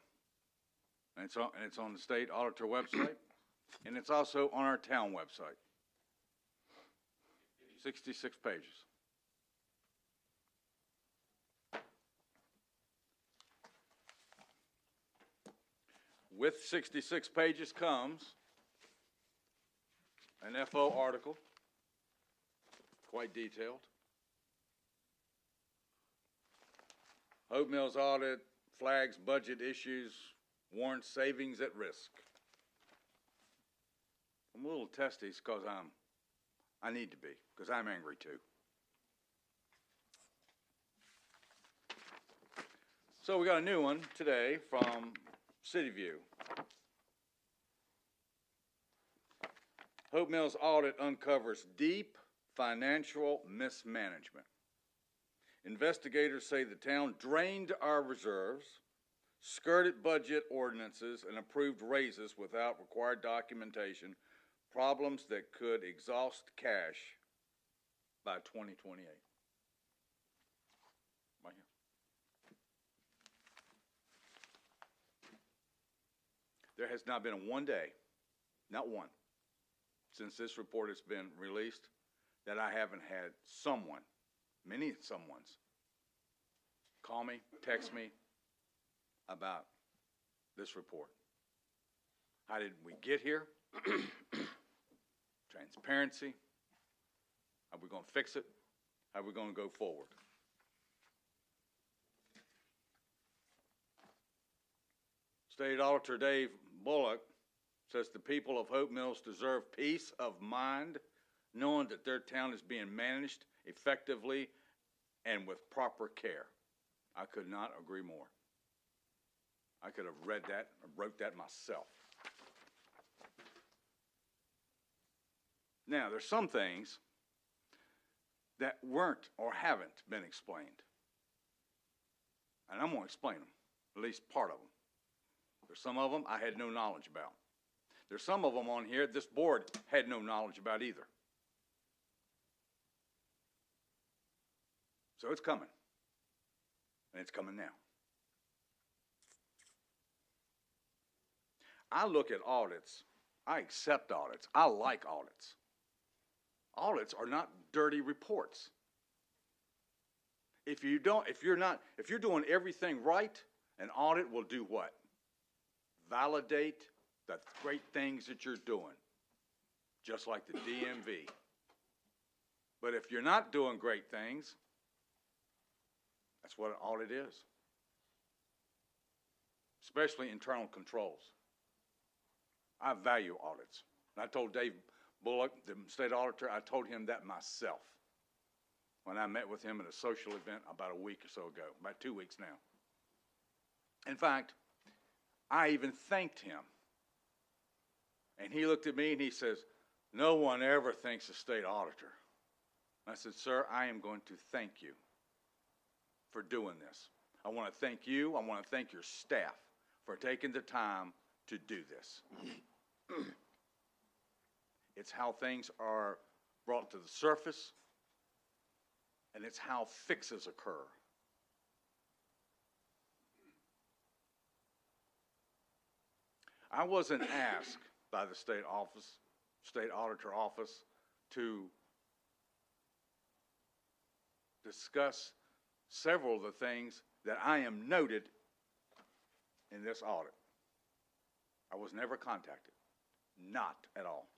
And it's on the state auditor website, and it's also on our town website. 66 pages. With 66 pages comes an FO article, quite detailed. Hope Mills audit flags budget issues, warrants savings at risk. I'm a little testy because I need to be, because I'm angry too. So we got a new one today from City View. Hope Mills audit uncovers deep financial mismanagement. Investigators say the town drained our reserves, skirted budget ordinances, and approved raises without required documentation, problems that could exhaust cash by 2028. Right here. There has not been one day, not one, since this report has been released, that I haven't had someone, many someones, call me, text me about this report. How did we get here? Transparency. Are we going to fix it? How are we going to go forward? State Auditor Dave Bullock says the people of Hope Mills deserve peace of mind, knowing that their town is being managed effectively and with proper care. I could not agree more. I could have read that or wrote that myself. Now, there's some things that weren't or haven't been explained. And I'm going to explain them, at least part of them. There's some of them I had no knowledge about. There's some of them on here this board had no knowledge about either. So it's coming. And it's coming now. I look at audits. I accept audits. I like audits. Audits are not dirty reports. If you're doing everything right, an audit will do what? Validate the great things that you're doing, just like the DMV. But if you're not doing great things, that's what an audit is, especially internal controls. I value audits. And I told Dave Bullock, the state auditor, I told him that myself when I met with him at a social event about a week or so ago, about 2 weeks now. In fact, I even thanked him. And he looked at me and he says, "No one ever thinks a state auditor." I said, sir, I am going to thank you for doing this. I want to thank you, I want to thank your staff for taking the time to do this. It's how things are brought to the surface, and it's how fixes occur. I wasn't asked by the state auditor office to discuss several of the things that I am noted in this audit. I was never contacted, not at all.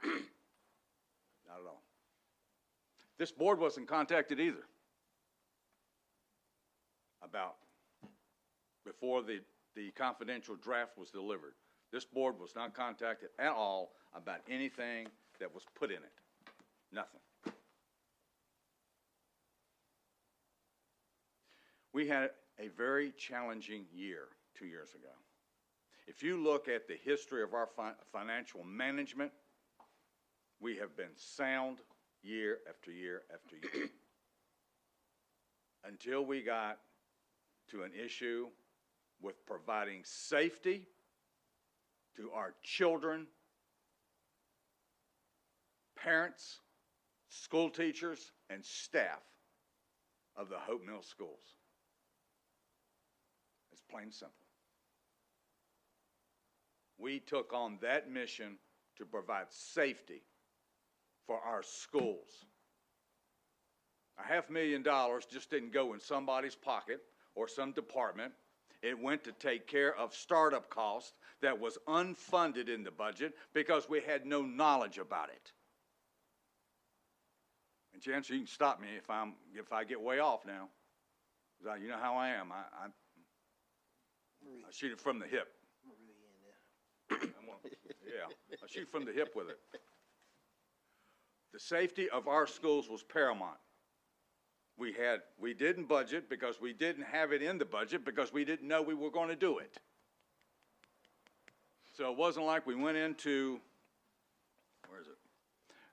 Not at all. This board wasn't contacted either about before the confidential draft was delivered. This board was not contacted at all about anything that was put in it. Nothing. We had a very challenging year 2 years ago. If you look at the history of our financial management, we have been sound year after year after year. Until we got to an issue with providing safety to our children, parents, school teachers, and staff of the Hope Mills schools. It's plain and simple. We took on that mission to provide safety for our schools. $500,000 just didn't go in somebody's pocket or some department. It went to take care of startup costs that was unfunded in the budget because we had no knowledge about it. And Chancellor, you can stop me if I get way off now. You know how I am. I shoot it from the hip. Yeah, I shoot from the hip with it. The safety of our schools was paramount. We didn't budget because we didn't have it in the budget because we didn't know we were going to do it. So it wasn't like we went into, where is it?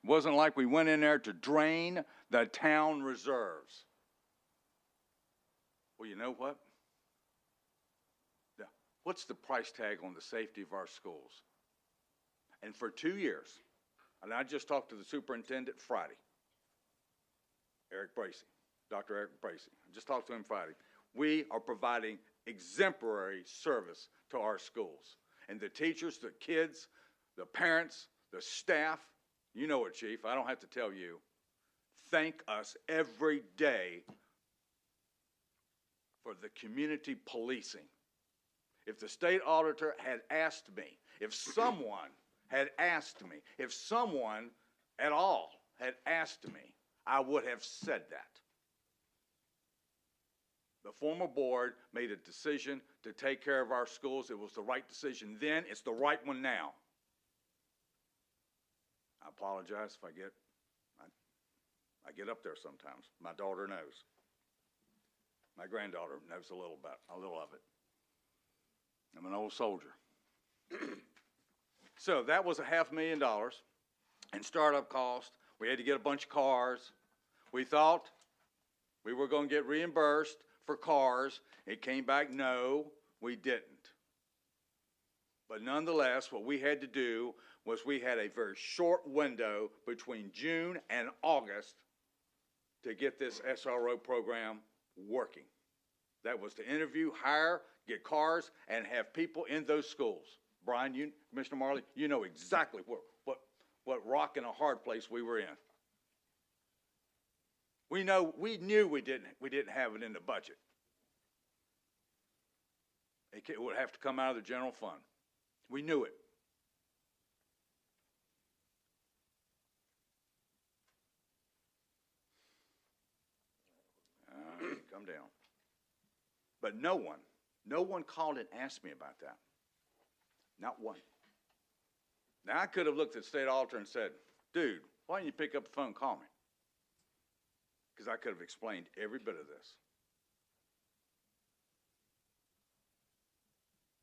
It wasn't like we went in there to drain the town reserves. Well, you know what? What's the price tag on the safety of our schools? And for 2 years, and I just talked to the superintendent Friday, Eric Bracey, Dr. Eric Bracey. I just talked to him Friday. We are providing exemplary service to our schools. And the teachers, the kids, the parents, the staff, you know it, Chief, I don't have to tell you, thank us every day for the community policing. If the state auditor had asked me, if someone had asked me, if someone at all had asked me, I would have said that. The former board made a decision to take care of our schools. It was the right decision then. It's the right one now. I apologize if I get up there sometimes. My daughter knows. My granddaughter knows a little of it. I'm an old soldier. So that was $500,000 in startup cost. We had to get a bunch of cars. We thought we were going to get reimbursed for cars. It came back, no, we didn't. But nonetheless, what we had to do was we had a very short window between June and August to get this SRO program working. That was to interview, hire, get cars, and have people in those schools. Brian, Commissioner Marley, you know exactly what rock and a hard place we were in. We knew we didn't have it in the budget. It would have to come out of the general fund. We knew it. Come down. But no one called and asked me about that. Not one. Now, I could have looked at the state auditor and said, dude, why don't you pick up the phone and call me? Because I could have explained every bit of this.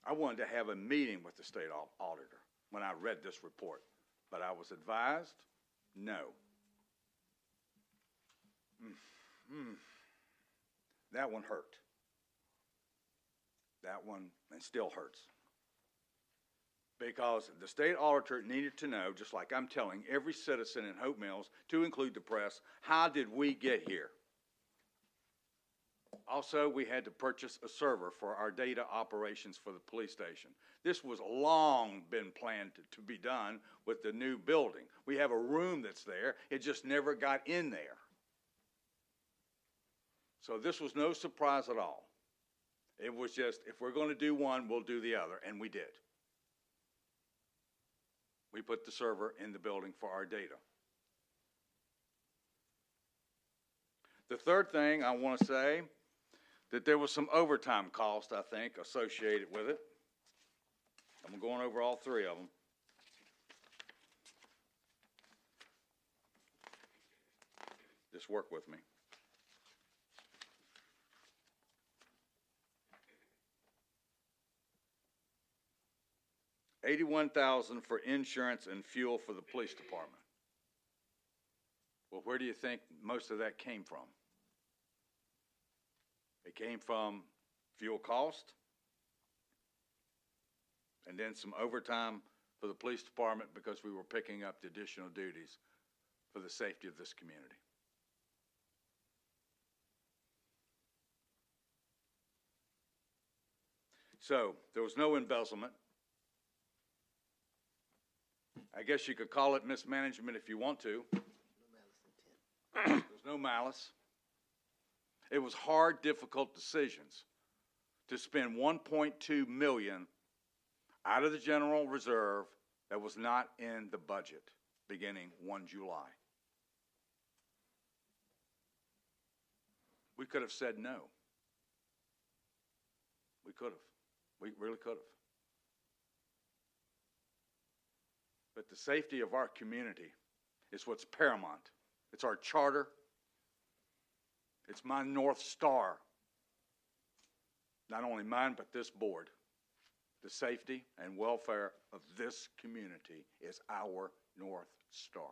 I wanted to have a meeting with the state auditor when I read this report, but I was advised, no, That one hurt. That one, and still hurts. Because the state auditor needed to know, just like I'm telling every citizen in Hope Mills, to include the press, how did we get here? Also, we had to purchase a server for our data operations for the police station. This was long been planned to be done with the new building. We have a room that's there, it just never got in there. So this was no surprise at all. It was just, if we're going to do one, we'll do the other, and we did. We put the server in the building for our data. The third thing I want to say, that there was some overtime cost, I think, associated with it. I'm going over all three of them. Just work with me. $81,000 for insurance and fuel for the police department. Well, where do you think most of that came from? It came from fuel cost, and then some overtime for the police department because we were picking up the additional duties for the safety of this community. So there was no embezzlement. I guess you could call it mismanagement if you want to. There's no malice. It was hard, difficult decisions to spend $1.2 million out of the general reserve that was not in the budget beginning 1 July. We could have said no. We could have. We really could have. But the safety of our community is what's paramount. It's our charter. It's my North Star. Not only mine, but this board. The safety and welfare of this community is our North Star.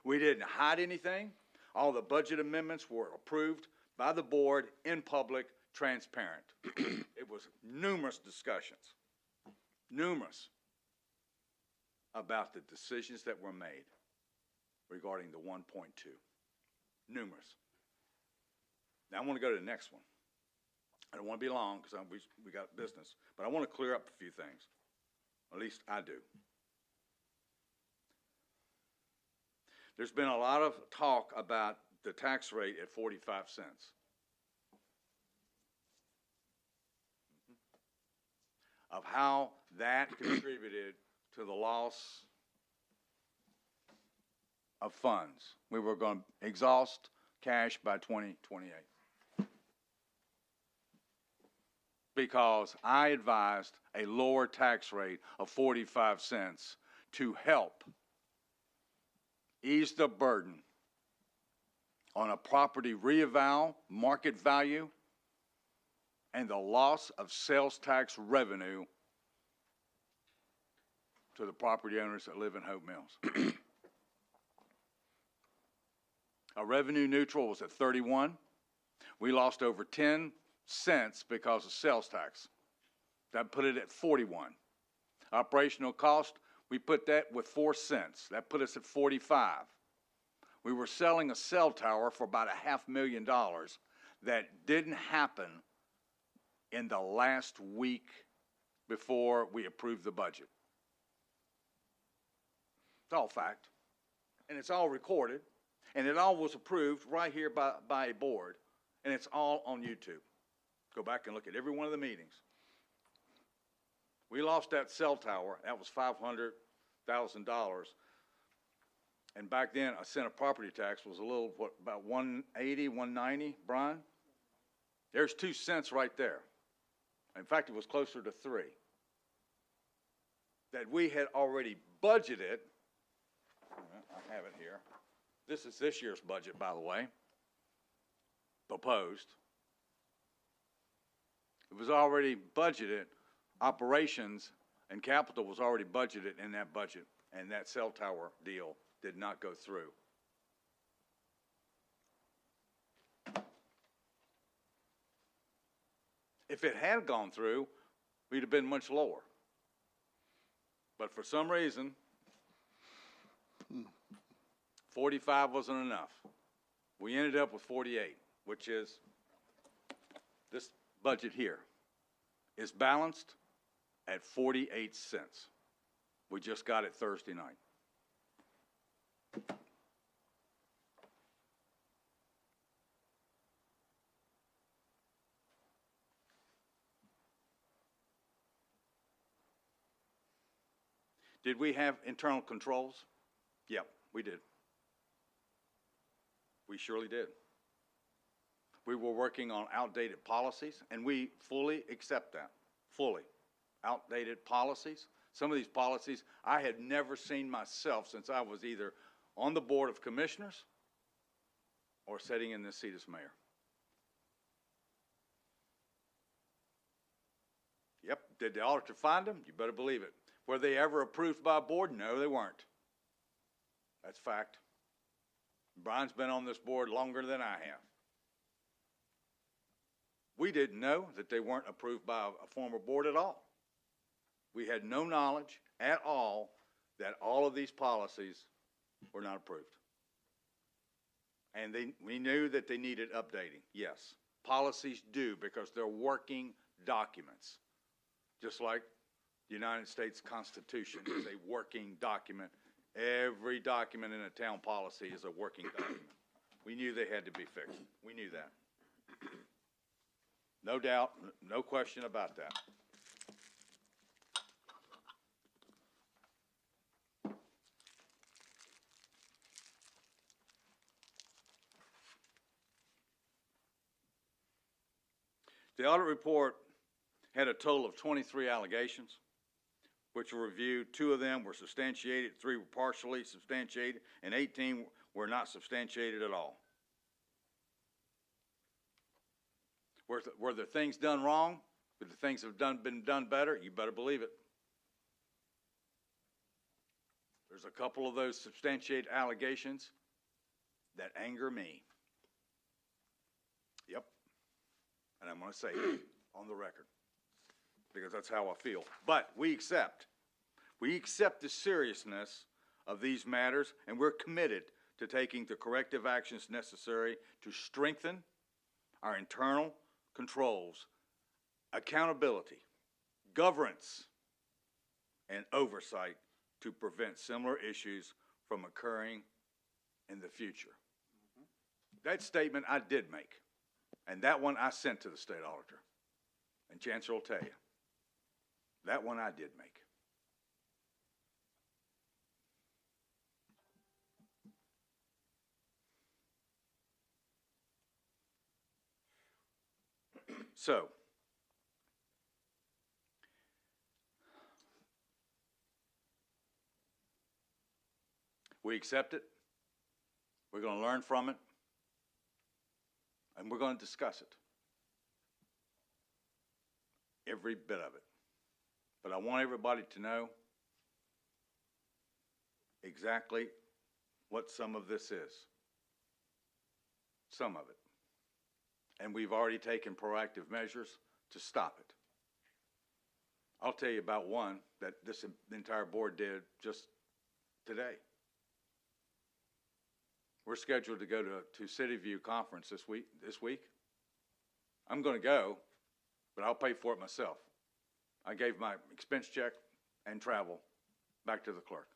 We didn't hide anything. All the budget amendments were approved by the board in public, transparent. It was numerous discussions, numerous, about the decisions that were made regarding the 1.2. Numerous. Now I want to go to the next one. I don't want to be long because we got business, but I want to clear up a few things. At least I do. There's been a lot of talk about the tax rate at 45 cents. Of how that contributed to the loss of funds. We were going to exhaust cash by 2028. Because I advised a lower tax rate of 45 cents to help ease the burden on a property reeval, market value, and the loss of sales tax revenue to the property owners that live in Hope Mills. Our revenue neutral was at 31. We lost over 10 cents because of sales tax. That put it at 41. Operational cost, we put that with 4 cents. That put us at 45. We were selling a cell tower for about $500,000 that didn't happen in the last week before we approved the budget. It's all fact, and it's all recorded, and it all was approved right here by a board, and it's all on YouTube. Go back and look at every one of the meetings. We lost that cell tower. That was $500,000. And back then, a cent of property tax was a little, what, about 180, 190, Brian? There's 2 cents right there. In fact, it was closer to 3. That we had already budgeted. I have it here. This is this year's budget, by the way, proposed. It was already budgeted. Operations and capital was already budgeted in that budget, and that cell tower deal did not go through. If it had gone through, we'd have been much lower. But for some reason, 45 wasn't enough. We ended up with 48, which is this budget here is balanced at 48 cents. We just got it Thursday night. Did we have internal controls? Yep, we did. We surely did. We were working on outdated policies, and we fully accept that, fully. Outdated policies. Some of these policies I had never seen myself since I was either on the Board of Commissioners or sitting in this seat as mayor. Yep, did the auditor find them? You better believe it. Were they ever approved by a board? No, they weren't. That's fact. Brian's been on this board longer than I have. We didn't know that they weren't approved by a former board at all. We had no knowledge at all that all of these policies were not approved. And we knew that they needed updating, yes. Policies do, because they're working documents. Just like the United States Constitution is a working document. Every document in a town policy is a working document. We knew they had to be fixed. We knew that. No doubt, no question about that. The audit report had a total of 23 allegations, which were reviewed. 2 of them were substantiated, 3 were partially substantiated, and 18 were not substantiated at all. Were there things done wrong? Were the things have been done better? You better believe it. There's a couple of those substantiated allegations that anger me. Yep. And I'm going to say it on the record, because that's how I feel. But we accept the seriousness of these matters, and we're committed to taking the corrective actions necessary to strengthen our internal controls, accountability, governance, and oversight to prevent similar issues from occurring in the future. That statement I did make, and that one I sent to the state auditor, and Chancellor will tell you, that one I did make. So, we accept it, we're going to learn from it, and we're going to discuss it. Every bit of it. But I want everybody to know exactly what some of this is. Some of it. And we've already taken proactive measures to stop it. I'll tell you about one that this entire board did just today. We're scheduled to go to City View Conference this week. I'm going to go, but I'll pay for it myself. I gave my expense check and travel back to the clerk.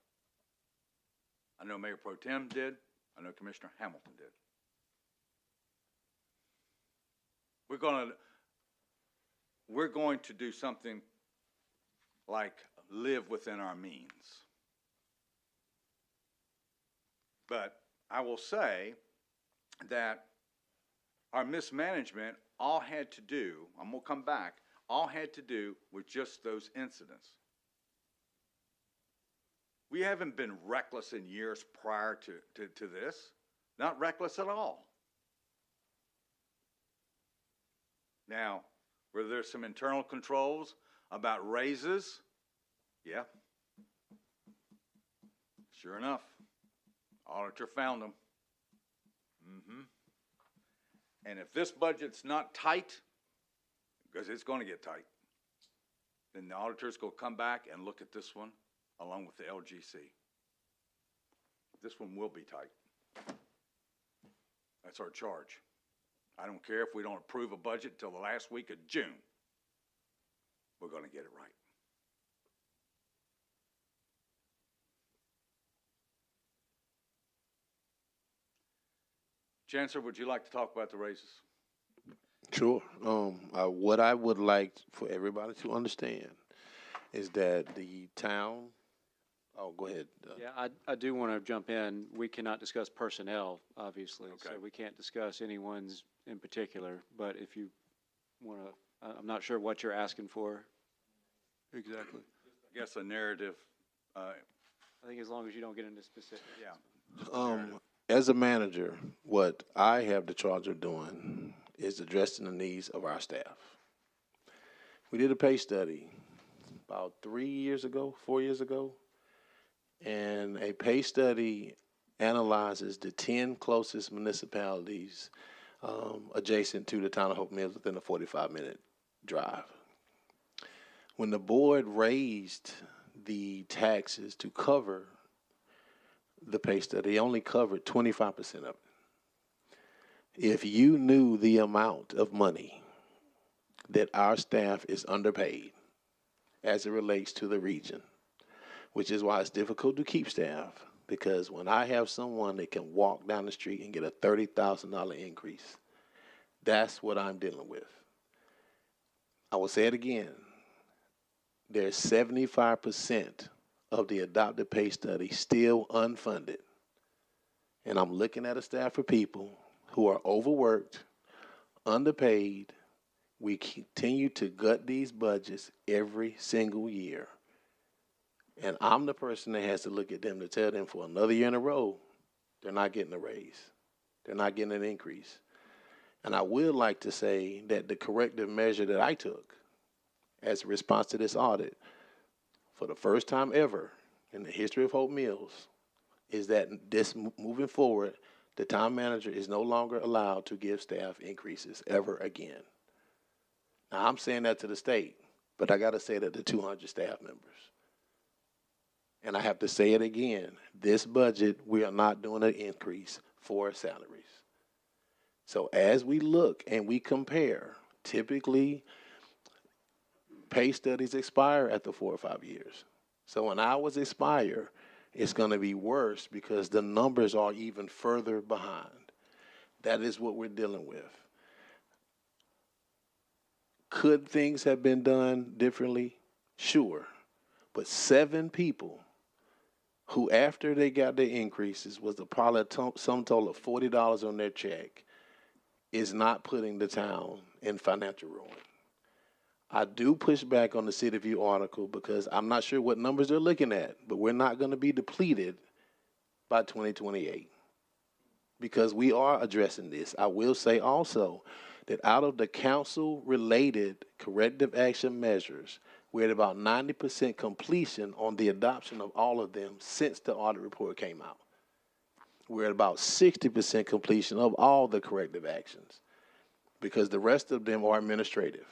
I know Mayor Pro Tem did. I know Commissioner Hamilton did. We're going to do something like live within our means. But I will say that our mismanagement all had to do, I'm going to come back, all had to do with just those incidents. We haven't been reckless in years prior to this. Not reckless at all. Now, were there some internal controls about raises? Yeah. Sure enough, auditor found them. And if this budget's not tight, because it's gonna get tight. Then the auditors will come back and look at this one along with the LGC. This one will be tight. That's our charge. I don't care if we don't approve a budget till the last week of June. We're gonna get it right. Chancellor, would you like to talk about the raises? Sure. What I would like for everybody to understand is that the town, oh, go ahead. Yeah, I do want to jump in. We cannot discuss personnel, obviously, so Okay. we can't discuss anyone's in particular. But if you want to, I'm not sure what you're asking for exactly. I guess a narrative, I think as long as you don't get into specifics. yeah. As a manager, what I have the charge of doing is addressing the needs of our staff. We did a pay study about 4 years ago, and a pay study analyzes the 10 closest municipalities adjacent to the town of Hope Mills within a 45-minute drive. When the board raised the taxes to cover the pay study, they only covered 25% of it. If you knew the amount of money that our staff is underpaid as it relates to the region, which is why it's difficult to keep staff, because when I have someone that can walk down the street and get a $30,000 increase, that's what I'm dealing with. I will say it again. There's 75% of the adopted pay study still unfunded. And I'm looking at a staff of people who are overworked, underpaid. We continue to gut these budgets every single year. And I'm the person that has to look at them to tell them for another year in a row, they're not getting a raise. They're not getting an increase. And I would like to say that the corrective measure that I took as a response to this audit, for the first time ever in the history of Hope Mills, is that this moving forward, the town manager is no longer allowed to give staff increases ever again. Now, I'm saying that to the state, but I got to say that to 200 staff members. And I have to say it again. This budget, we are not doing an increase for salaries. So as we look and we compare, typically pay studies expire after 4 or 5 years. So when ours expire, it's going to be worse because the numbers are even further behind. That is what we're dealing with. Could things have been done differently? Sure. But 7 people who, after they got their increases, was probably a sum total of $40 on their check, is not putting the town in financial ruin. I do push back on the City View article because I'm not sure what numbers they're looking at, but we're not going to be depleted by 2028 because we are addressing this. I will say also that out of the council-related corrective action measures, we're at about 90% completion on the adoption of all of them since the audit report came out. We're at about 60% completion of all the corrective actions because the rest of them are administrative.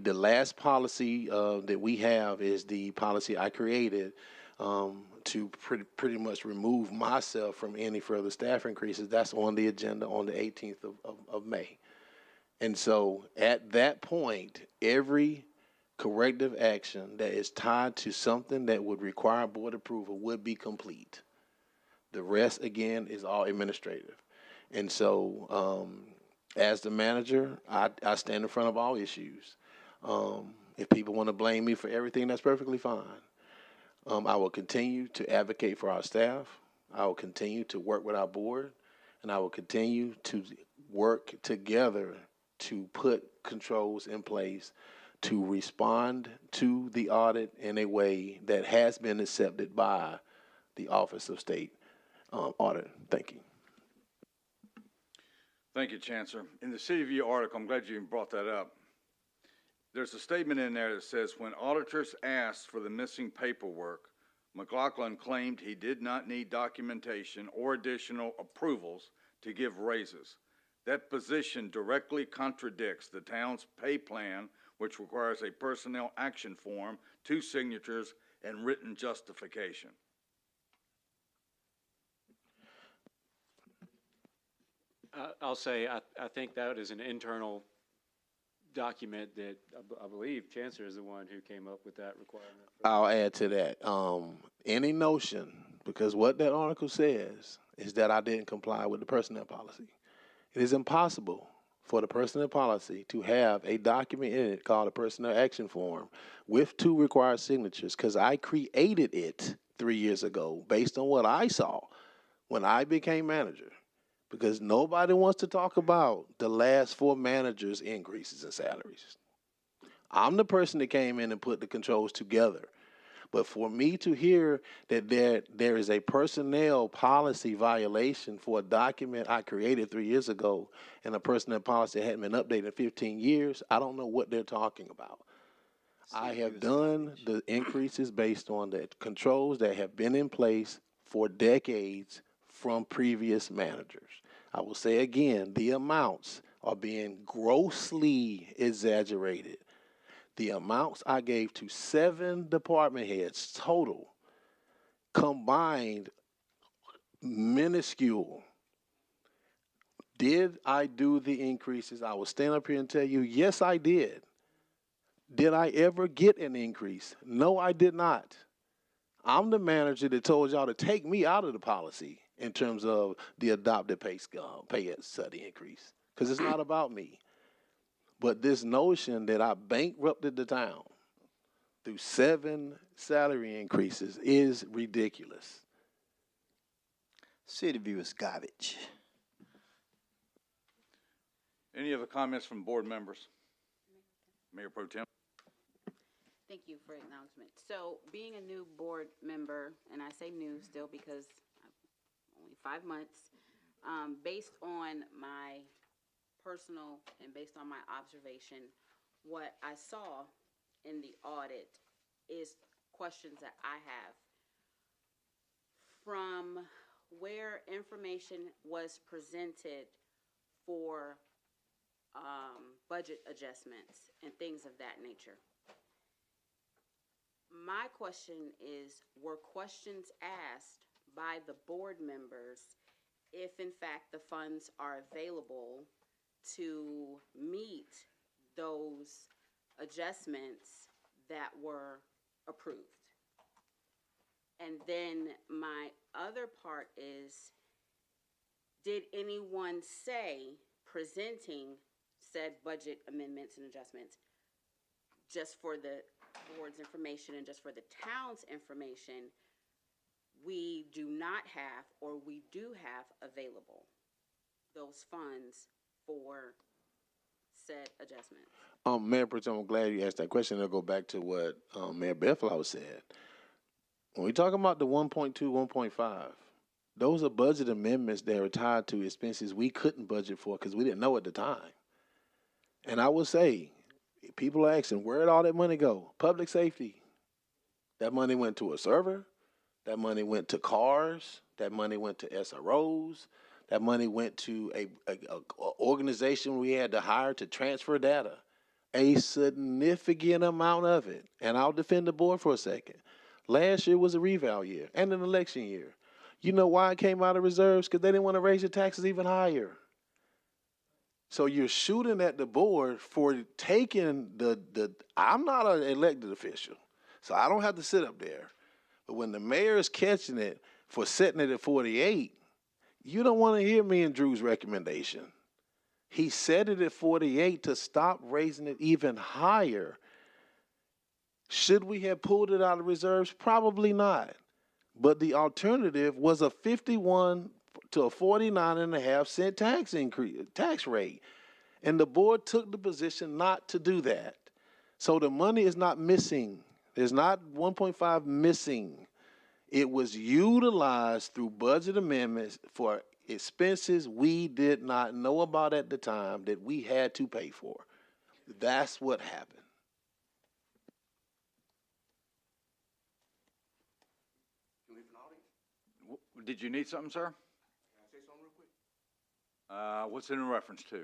The last policy that we have is the policy I created to pretty much remove myself from any further staff increases. That's on the agenda on the 18th of May. And so at that point, every corrective action that is tied to something that would require board approval would be complete. The rest, again, is all administrative. And so as the manager, I stand in front of all issues. If people want to blame me for everything, that's perfectly fine. I will continue to advocate for our staff. I will continue to work with our board, and I will continue to work together to put controls in place to respond to the audit in a way that has been accepted by the Office of State Audit. Thank you. Thank you, Chancellor. In the City View article, I'm glad you brought that up. There's a statement in there that says, when auditors asked for the missing paperwork, McLaughlin claimed he did not need documentation or additional approvals to give raises. That position directly contradicts the town's pay plan, which requires a personnel action form, 2 signatures, and written justification. I'll say, I think that is an internal document that I believe Chancellor is the one who came up with that requirement. I'll add to that. Any notion, because what that article says is that I didn't comply with the personnel policy. It is impossible for the personnel policy to have a document in it called a personnel action form with 2 required signatures, because I created it 3 years ago based on what I saw when I became manager. Because nobody wants to talk about the last 4 managers' increases in salaries. I'm the person that came in and put the controls together. But for me to hear that there is a personnel policy violation for a document I created 3 years ago and a personnel policy that hadn't been updated in 15 years, I don't know what they're talking about. I have done the increases based on the controls that have been in place for decades from previous managers. I will say again, the amounts are being grossly exaggerated. The amounts I gave to 7 department heads total, combined, minuscule. Did I do the increases? I will stand up here and tell you, yes, I did. Did I ever get an increase? No, I did not. I'm the manager that told y'all to take me out of the policy in terms of the adopted pay study increase, because it's not about me. But this notion that I bankrupted the town through 7 salary increases is ridiculous. City View is garbage. Any other comments from board members? Mayor Pro Tem? Thank you for acknowledgement. So being a new board member, and I say new still because only 5 months, based on my personal and based on my observation, what I saw in the audit is questions that I have. From where information was presented for budget adjustments and things of that nature. My question is, were questions asked by the board members if in fact the funds are available to meet those adjustments that were approved? And then my other part is, did anyone say presenting said budget amendments and adjustments just for the board's information and just for the town's information, we do not have, or we do have available those funds for said adjustments? Mayor Pro Tem, I'm glad you asked that question. I'll go back to what Mayor Bethlow said. When we talk about the 1.2, 1.5, those are budget amendments that are tied to expenses we couldn't budget for because we didn't know at the time. And I will say, people are asking, where did all that money go? Public safety. That money went to a server. That money went to cars. That money went to SROs. That money went to a organization we had to hire to transfer data. A significant amount of it. And I'll defend the board for a second. Last year was a reval year and an election year. You know why it came out of reserves? Because they didn't want to raise your taxes even higher. So you're shooting at the board for taking I'm not an elected official, so I don't have to sit up there. But when the mayor is catching it for setting it at 48, you don't want to hear me and Drew's recommendation. He set it at 48 to stop raising it even higher. Should we have pulled it out of reserves? Probably not. But the alternative was a 51 to a 49.5-cent tax rate. And the board took the position not to do that. So the money is not missing. There's not 1.5 missing. It was utilized through budget amendments for expenses we did not know about at the time that we had to pay for. That's what happened. Did you need something, sir? Can I say something real quick? What's it in reference to?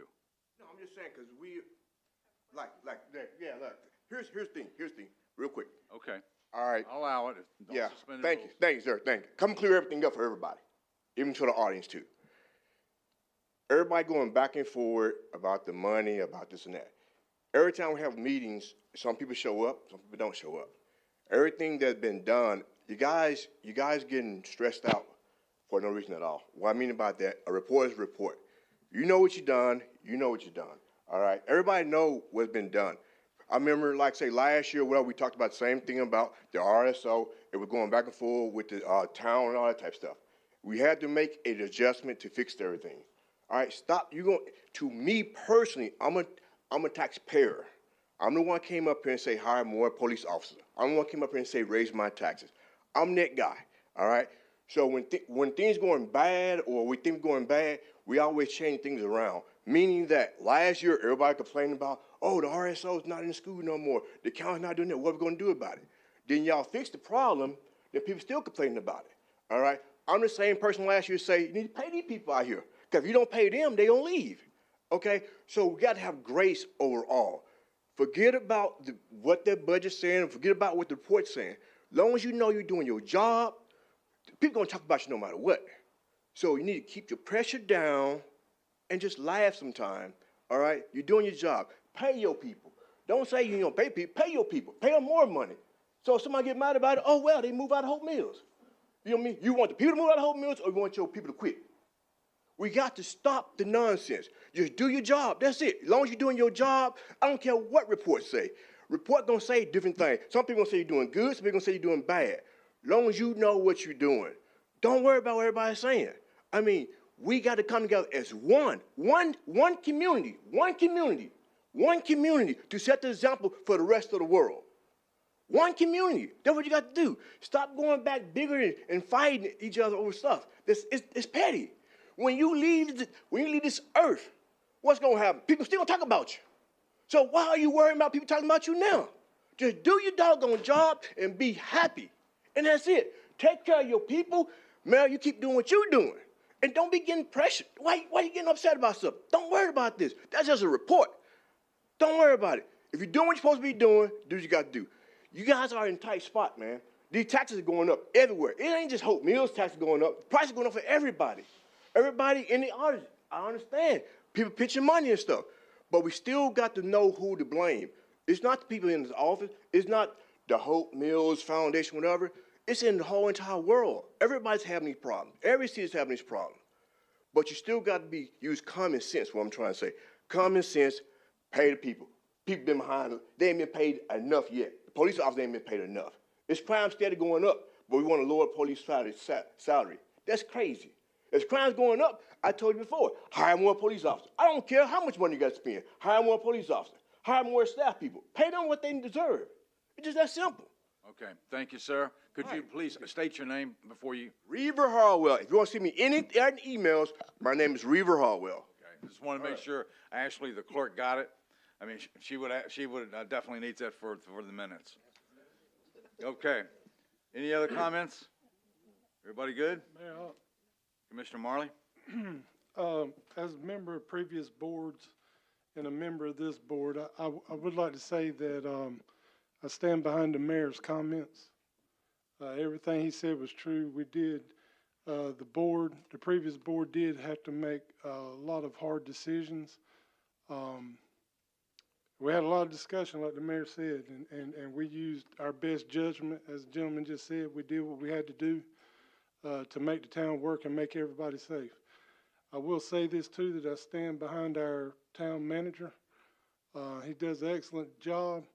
No, I'm just saying, because we, yeah, look, here's the thing, real quick. Okay, All right, I'll allow it. Don't yeah, suspend the thank you, rules. sir, thank you. Come clear everything up for everybody, even to the audience too. Everybody going back and forth about the money, about this and that. Every time we have meetings, some people show up, some people don't show up. Everything that's been done, you guys getting stressed out for no reason at all. What I mean about that, a report is a report. You know what you done, all right? Everybody know what's been done. I remember, like say, last year, we talked about the same thing about the RSO. It was going back and forth with the town and all that type of stuff. We had to make an adjustment to fix everything. All right, stop. To me personally, I'm a taxpayer. I'm the one who came up here and say hire more police officers. I'm the one who came up here and say raise my taxes. I'm that guy, all right? So when things going bad or we think going bad, we always change things around. Meaning that last year, everybody complained about, oh, the RSO is not in school no more. The county's not doing that. What are we going to do about it? Then y'all fix the problem, then people still complaining about it, all right? I'm the same person last year say, you need to pay these people out here. Because if you don't pay them, they going to leave, okay? So we got to have grace overall. Forget about what their budget's saying. Forget about what the report's saying. As long as you know you're doing your job, people going to talk about you no matter what. So you need to keep your pressure down and just laugh sometime, all right? You're doing your job. Pay your people. Don't say you don't pay people. Pay your people. Pay them more money. So if somebody get mad about it, oh, well, they move out of Hope Mills. You know what I mean? You want the people to move out of Hope Mills or you want your people to quit? We got to stop the nonsense. Just do your job. That's it. As long as you're doing your job, I don't care what reports say. Report gonna say different things. Some people gonna say you're doing good, some people gonna say you're doing bad. As long as you know what you're doing, don't worry about what everybody's saying. I mean, we got to come together as one community to set the example for the rest of the world. One community. That's what you got to do. Stop going back bigger and fighting each other over stuff. It's petty. When you leave this earth, what's going to happen? People still going to talk about you. So why are you worrying about people talking about you now? Just do your doggone job and be happy. And that's it. Take care of your people. Man, you keep doing what you're doing. And don't be getting pressured. Why are you getting upset about stuff? Don't worry about this. That's just a report. Don't worry about it. If you're doing what you're supposed to be doing, do what you got to do. You guys are in a tight spot, man. These taxes are going up everywhere. It ain't just Hope Mills taxes going up. The price is going up for everybody. Everybody in the audience, I understand. People pitching money and stuff. But we still got to know who to blame. It's not the people in the office. It's not the Hope Mills Foundation, whatever. It's in the whole entire world. Everybody's having these problems. Every city's having these problems. But you still got to use common sense, what I'm trying to say. Common sense, pay the people. People been behind them. They ain't been paid enough yet. The police officers ain't been paid enough. It's crime steady going up, but we want to lower police salary. That's crazy. As crime's going up, I told you before, hire more police officers. I don't care how much money you got to spend. Hire more police officers. Hire more staff people. Pay them what they deserve. It's just that simple. Okay, thank you, sir. Could you please state your name before you? Reaver Harwell. If you want to see me in emails, my name is Reaver Harwell. Okay, just want to make sure Ashley, the clerk, got it. I mean, she would definitely needs that for the minutes. Okay. Any other comments? Everybody good? Mayor, Commissioner Marley? as a member of previous boards and a member of this board, I would like to say that I stand behind the mayor's comments. Everything he said was true. We did, the previous board did have to make a lot of hard decisions. We had a lot of discussion, like the mayor said, and we used our best judgment, as the gentleman just said. We did what we had to do to make the town work and make everybody safe. I will say this too, that I stand behind our town manager. He does an excellent job.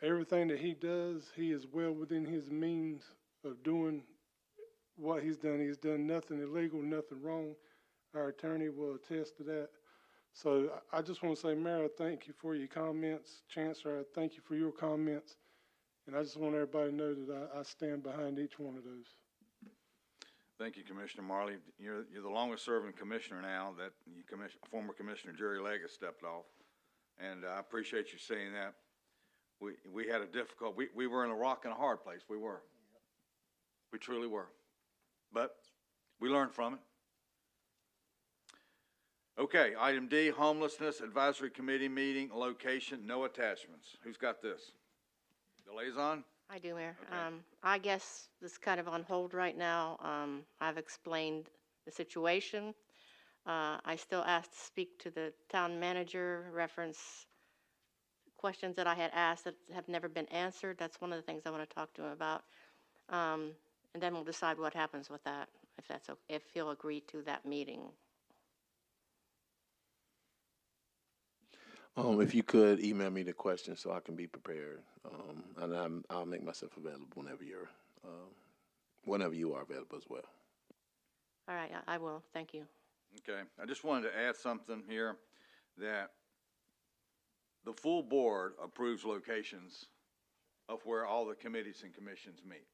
Everything that he does, he is well within his means of doing what he's done. He's done nothing illegal, nothing wrong. Our attorney will attest to that. So I just want to say, Mayor, I thank you for your comments. Chancellor, I thank you for your comments. And I just want everybody to know that I stand behind each one of those. Thank you, Commissioner Marley. You're the longest-serving commissioner now that former Commissioner Jerry Legg has stepped off, and I appreciate you saying that. We had a difficult. We were in a rock and a hard place. We were. We truly were, but we learned from it. Okay, item D, Homelessness Advisory Committee meeting location, no attachments. Who's got this? The liaison? I do, Mayor. Okay. I guess this is kind of on hold right now. I've explained the situation. I still asked to speak to the town manager, reference questions that I had asked that have never been answered. That's one of the things I want to talk to him about. And then we'll decide what happens with that, if that's, if he'll agree to that meeting. If you could email me the questions so I can be prepared, and I'll make myself available whenever you are available as well. All right, I will. Thank you. Okay, I just wanted to add something here, that the full board approves locations of where all the committees and commissions meet.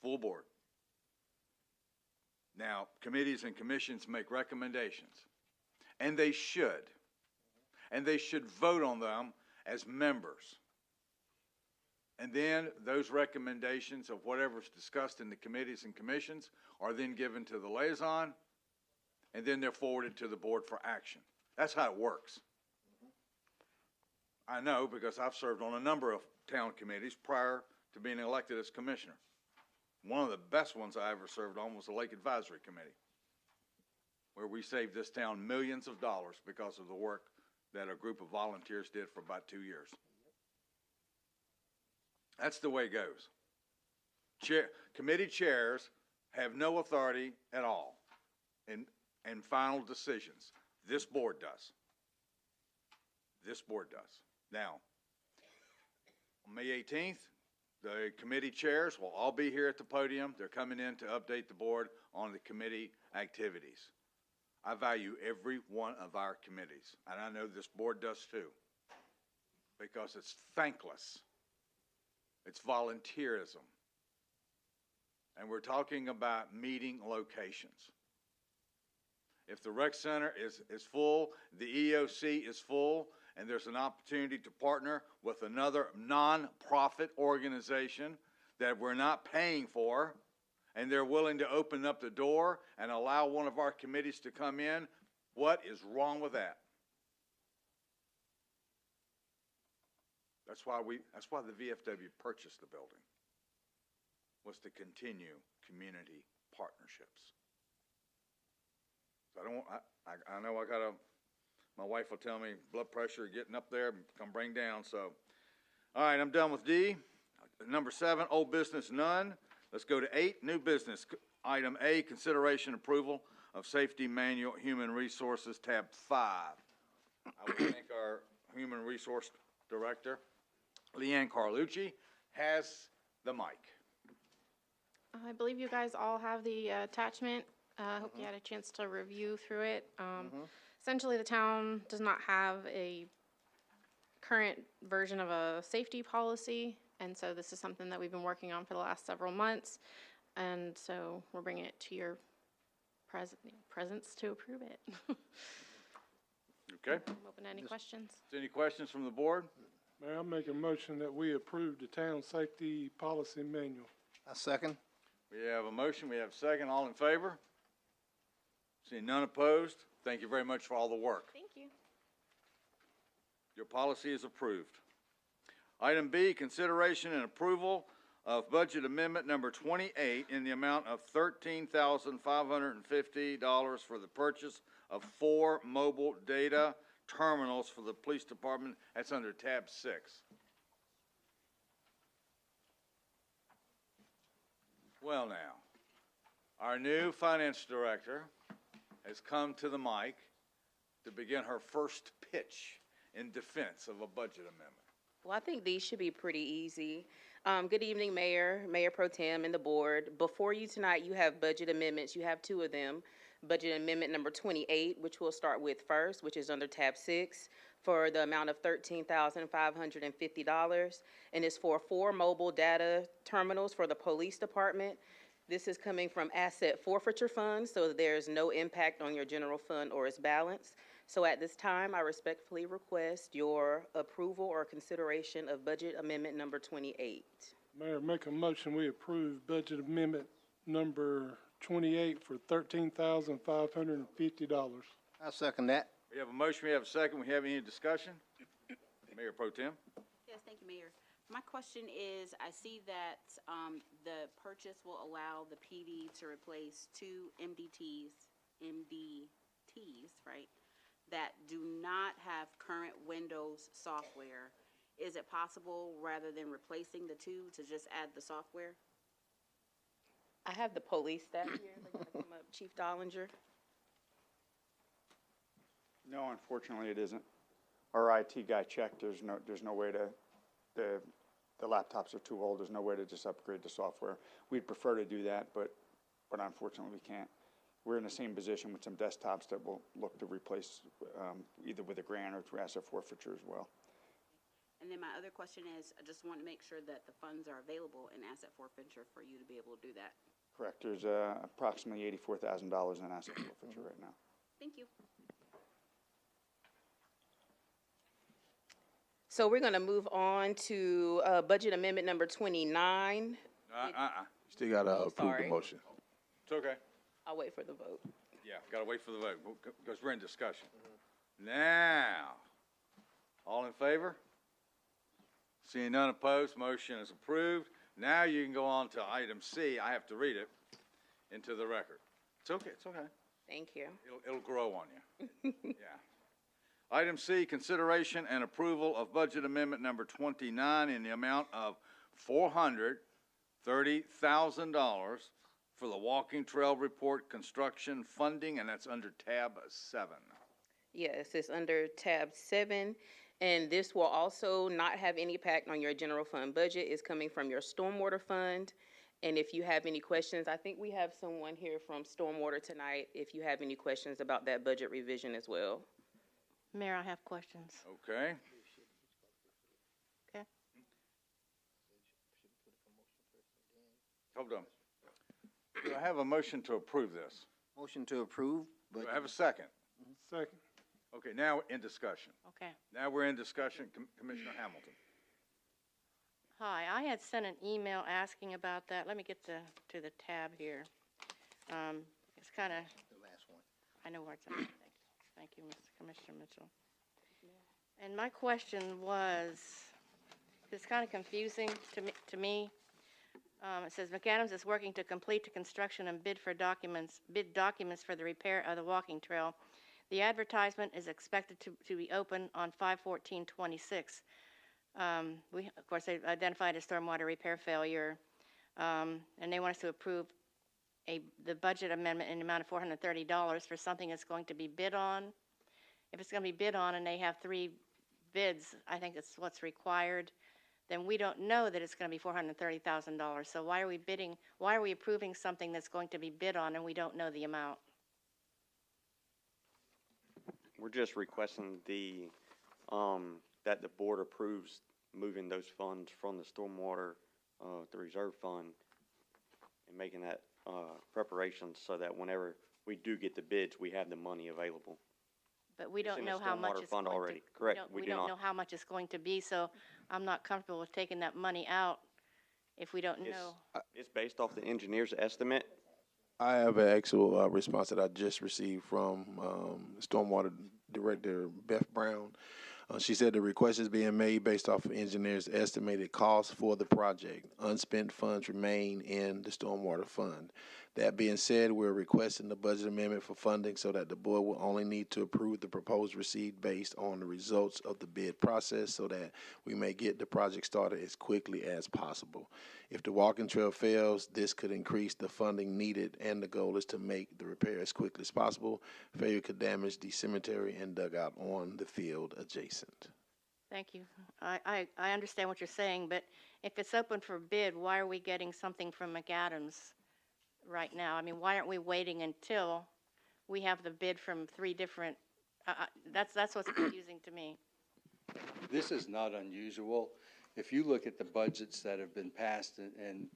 Full board. Now, committees and commissions make recommendations, and they should. And they should vote on them as members. And then those recommendations of whatever's discussed in the committees and commissions are then given to the liaison, and then they're forwarded to the board for action. That's how it works. I know because I've served on a number of town committees prior to being elected as commissioner. One of the best ones I ever served on was the Lake Advisory Committee, where we saved this town millions of dollars because of the work that a group of volunteers did for about 2 years. That's the way it goes. Committee chairs have no authority at all in final decisions. This board does. This board does. Now, on May 18th, the committee chairs will all be here at the podium. They're coming in to update the board on the committee activities. I value every one of our committees, and I know this board does too, because it's thankless. It's volunteerism. And we're talking about meeting locations. If the rec center is full, the EOC is full, and there's an opportunity to partner with another nonprofit organization that we're not paying for, and they're willing to open up the door and allow one of our committees to come in, what is wrong with that? That's why the VFW purchased the building, was to continue community partnerships. So I know my wife will tell me blood pressure getting up there, come bring down, so. All right, I'm done with D. Number 7, old business, none. Let's go to 8, new business. Item A, consideration approval of safety manual, human resources, tab 5. I will thank our human resource director, Leanne Carlucci, has the mic. I believe you guys all have the attachment. I hope you had a chance to review through it. Essentially, the town does not have a current version of a safety policy, and so this is something that we've been working on for the last several months, and so we're bringing it to your presence to approve it. Okay. I'm open to any questions. Any questions from the board? Mayor, I make a motion that we approve the town safety policy manual. I second. We have a motion, we have a second. All in favor? Seeing none opposed, thank you very much for all the work. Thank you. Your policy is approved. Item B, consideration and approval of budget amendment number 28 in the amount of $13,550 for the purchase of 4 mobile data terminals for the police department. That's under tab 6. Well now, our new finance director has come to the mic to begin her first pitch in defense of a budget amendment. Well, I think these should be pretty easy. Good evening, Mayor, Mayor Pro Tem, and the board. Before you tonight, you have budget amendments. You have 2 of them. Budget amendment number 28, which we'll start with first, which is under tab 6, for the amount of $13,550, and it's for 4 mobile data terminals for the police department. This is coming from asset forfeiture funds, so there's no impact on your general fund or its balance. So at this time, I respectfully request your approval or consideration of budget amendment number 28. Mayor, make a motion we approve budget amendment number 28 for $13,550. I second that. We have a motion, we have a second. We have any discussion? Mayor Pro Tem? Yes, thank you, Mayor. My question is, I see that the purchase will allow the PD to replace two MDTs, right, that do not have current Windows software. Is it possible, rather than replacing the two, to just add the software? I have the police staff here. They're gonna come up. Chief Dollinger. No, unfortunately, it isn't. Our IT guy checked, there's no way to, the laptops are too old, there's no way to just upgrade the software. We'd prefer to do that, but unfortunately, we can't. We're in the same position with some desktops that we'll look to replace, either with a grant or through asset forfeiture as well. And then my other question is, I just want to make sure that the funds are available in asset forfeiture for you to be able to do that. Correct, there's approximately $84,000 in asset forfeiture right now. Thank you. So we're going to move on to budget amendment number 29. Still gotta approve the sorry. motion. It's okay. I'll wait for the vote. Yeah, gotta wait for the vote, because we're in discussion. Now, all in favor? Seeing none opposed, motion is approved. Now you can go on to item C. I have to read it into the record. It's okay, it's okay. Thank you. It'll grow on you. Yeah. Item C, consideration and approval of budget amendment number 29 in the amount of $430,000 for the walking trail report construction funding, and that's under tab 7. Yes, it's under tab 7, and this will also not have any impact on your general fund budget. It's coming from your stormwater fund. And if you have any questions, I think we have someone here from stormwater tonight, if you have any questions about that budget revision as well. Mayor, I have questions. Okay. Okay. Hold on. Do I have a motion to approve this? Motion to approve. Do I have a second? Second. Okay, now in discussion. Okay. Now we're in discussion. Commissioner Hamilton. Hi, I had sent an email asking about that. Let me get to the tab here. It's kind of. The last one. I know where it's at. Thank you, Mr. Commissioner Mitchell. And my question was, it's kind of confusing to me. It says McAdams is working to complete the construction and bid documents for the repair of the walking trail. The advertisement is expected to be open on 5/14/26. We, of course, they identified a stormwater repair failure, and they want us to approve the budget amendment in the amount of $430 for something that's going to be bid on. If it's going to be bid on and they have 3 bids, I think that's what's required, then we don't know that it's going to be $430,000. So why are we approving something that's going to be bid on and we don't know the amount? We're just requesting that the board approves moving those funds from the stormwater, the reserve fund, and making that preparation so that whenever we do get the bids, we have the money available. But we don't in the know how much stormwater it's fund going already. to. Correct, We we do don't not. know how much it's going to be, so I'm not comfortable with taking that money out if we don't know. It's based off the engineer's estimate. I have an actual response that I just received from Stormwater Director Beth Brown. She said the request is being made based off of engineers' estimated costs for the project. Unspent funds remain in the Stormwater Fund. That being said, we're requesting the budget amendment for funding so that the board will only need to approve the proposed receipt based on the results of the bid process so that we may get the project started as quickly as possible. If the walking trail fails, this could increase the funding needed, and the goal is to make the repair as quickly as possible. Failure could damage the cemetery and dugout on the field adjacent. Thank you. I understand what you're saying, but if it's open for bid, why are we getting something from McAdams right now? I mean, why aren't we waiting until we have the bid from 3 different, that's what's confusing to me. This is not unusual. If you look at the budgets that have been passed in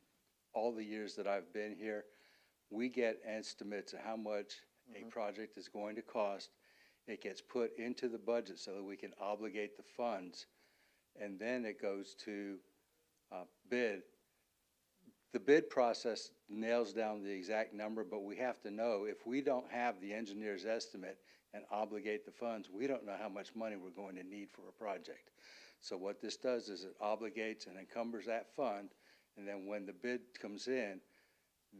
all the years that I've been here, we get estimates of how much a project is going to cost. It gets put into the budget so that we can obligate the funds, and then it goes to bid. The bid process nails down the exact number, but we have to know if we don't have the engineer's estimate and obligate the funds, we don't know how much money we're going to need for a project. So what this does is it obligates and encumbers that fund, and then when the bid comes in,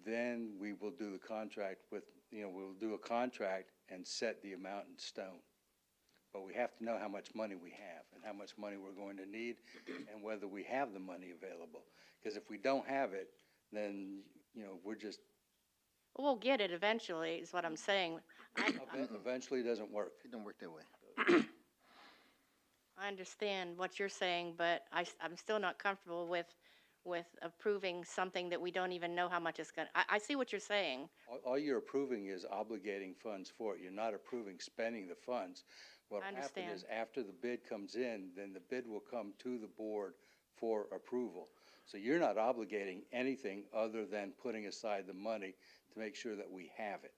then we will do the contract with, we'll do a contract and set the amount in stone. But we have to know how much money we have and how much money we're going to need and whether we have the money available. Because if we don't have it, then, we're just, We'll get it eventually, is what I'm saying. eventually it doesn't work. It don't work that way. I understand what you're saying, but I'm still not comfortable with approving something that we don't even know how much it's gonna, I see what you're saying. All you're approving is obligating funds for it. You're not approving spending the funds. What I will happen understand. is after the bid comes in, then the bid will come to the board for approval. So you're not obligating anything other than putting aside the money to make sure that we have it.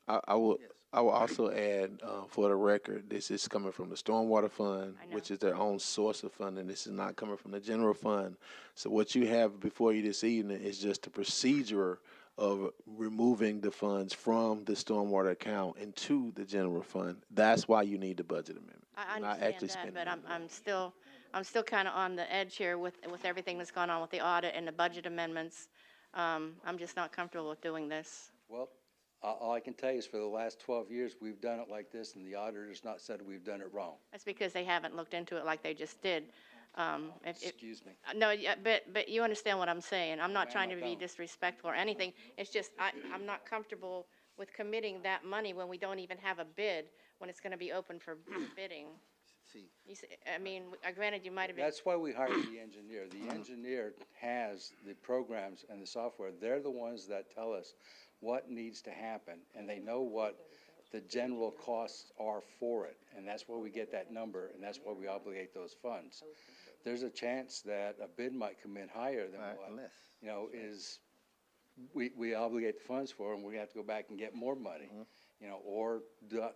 I will also add, for the record, this is coming from the Stormwater Fund, which is their own source of funding. This is not coming from the general fund. So what you have before you this evening is just a procedure of removing the funds from the stormwater account into the general fund. That's why you need the budget amendment. I not understand actually that, spending but the money. I'm still kind of on the edge here with everything that's gone on with the audit and the budget amendments. I'm just not comfortable with doing this. Well, all I can tell you is for the last 12 years, we've done it like this, and the auditor's not said we've done it wrong. That's because they haven't looked into it like they just did. Excuse me. No, yeah, but you understand what I'm saying. I'm not trying to I be don't. disrespectful or anything. It's just, I'm not comfortable with committing that money when we don't even have a bid, when it's gonna be open for bidding. See, You see, I mean, granted, you might have been. That's why we hired the engineer. The engineer has the programs and the software. They're the ones that tell us what needs to happen, and they know what the general costs are for it. And that's where we get that number, and that's why we obligate those funds. There's a chance that a bid might come in higher than what, we obligate the funds for, and we have to go back and get more money, or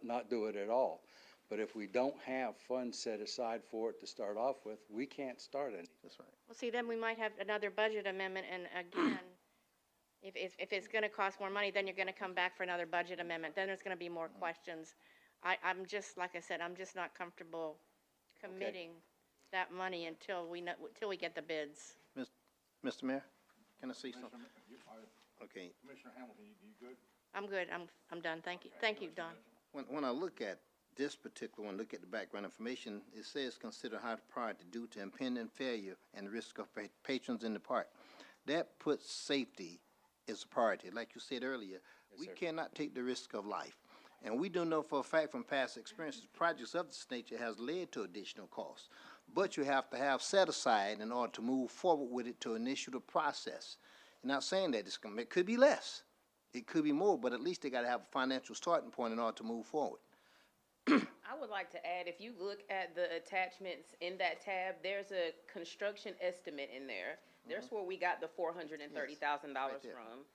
not do it at all. But if we don't have funds set aside for it to start off with, we can't start any. that's right. Well, see, then we might have another budget amendment, and again, if it's gonna cost more money, then you're gonna come back for another budget amendment, then there's gonna be more questions. I'm just, like I said, I'm just not comfortable committing that money until we get the bids. Mr. Mayor, can I say something? Okay. Commissioner Hamilton, you good? I'm good, I'm done, thank you, Don. When I look at this particular one, look at the background information, it says consider high priority due to impending failure and risk of patrons in the park. That puts safety as a priority. Like you said earlier, we cannot take the risk of life. And we do know for a fact from past experiences, projects of this nature has led to additional costs. But you have to have set aside in order to move forward with it to initiate the process. You're not saying that it could be less, it could be more, but at least they got to have a financial starting point in order to move forward. I would like to add, if you look at the attachments in that tab, there's a construction estimate in there. There's where we got the $430,000 from.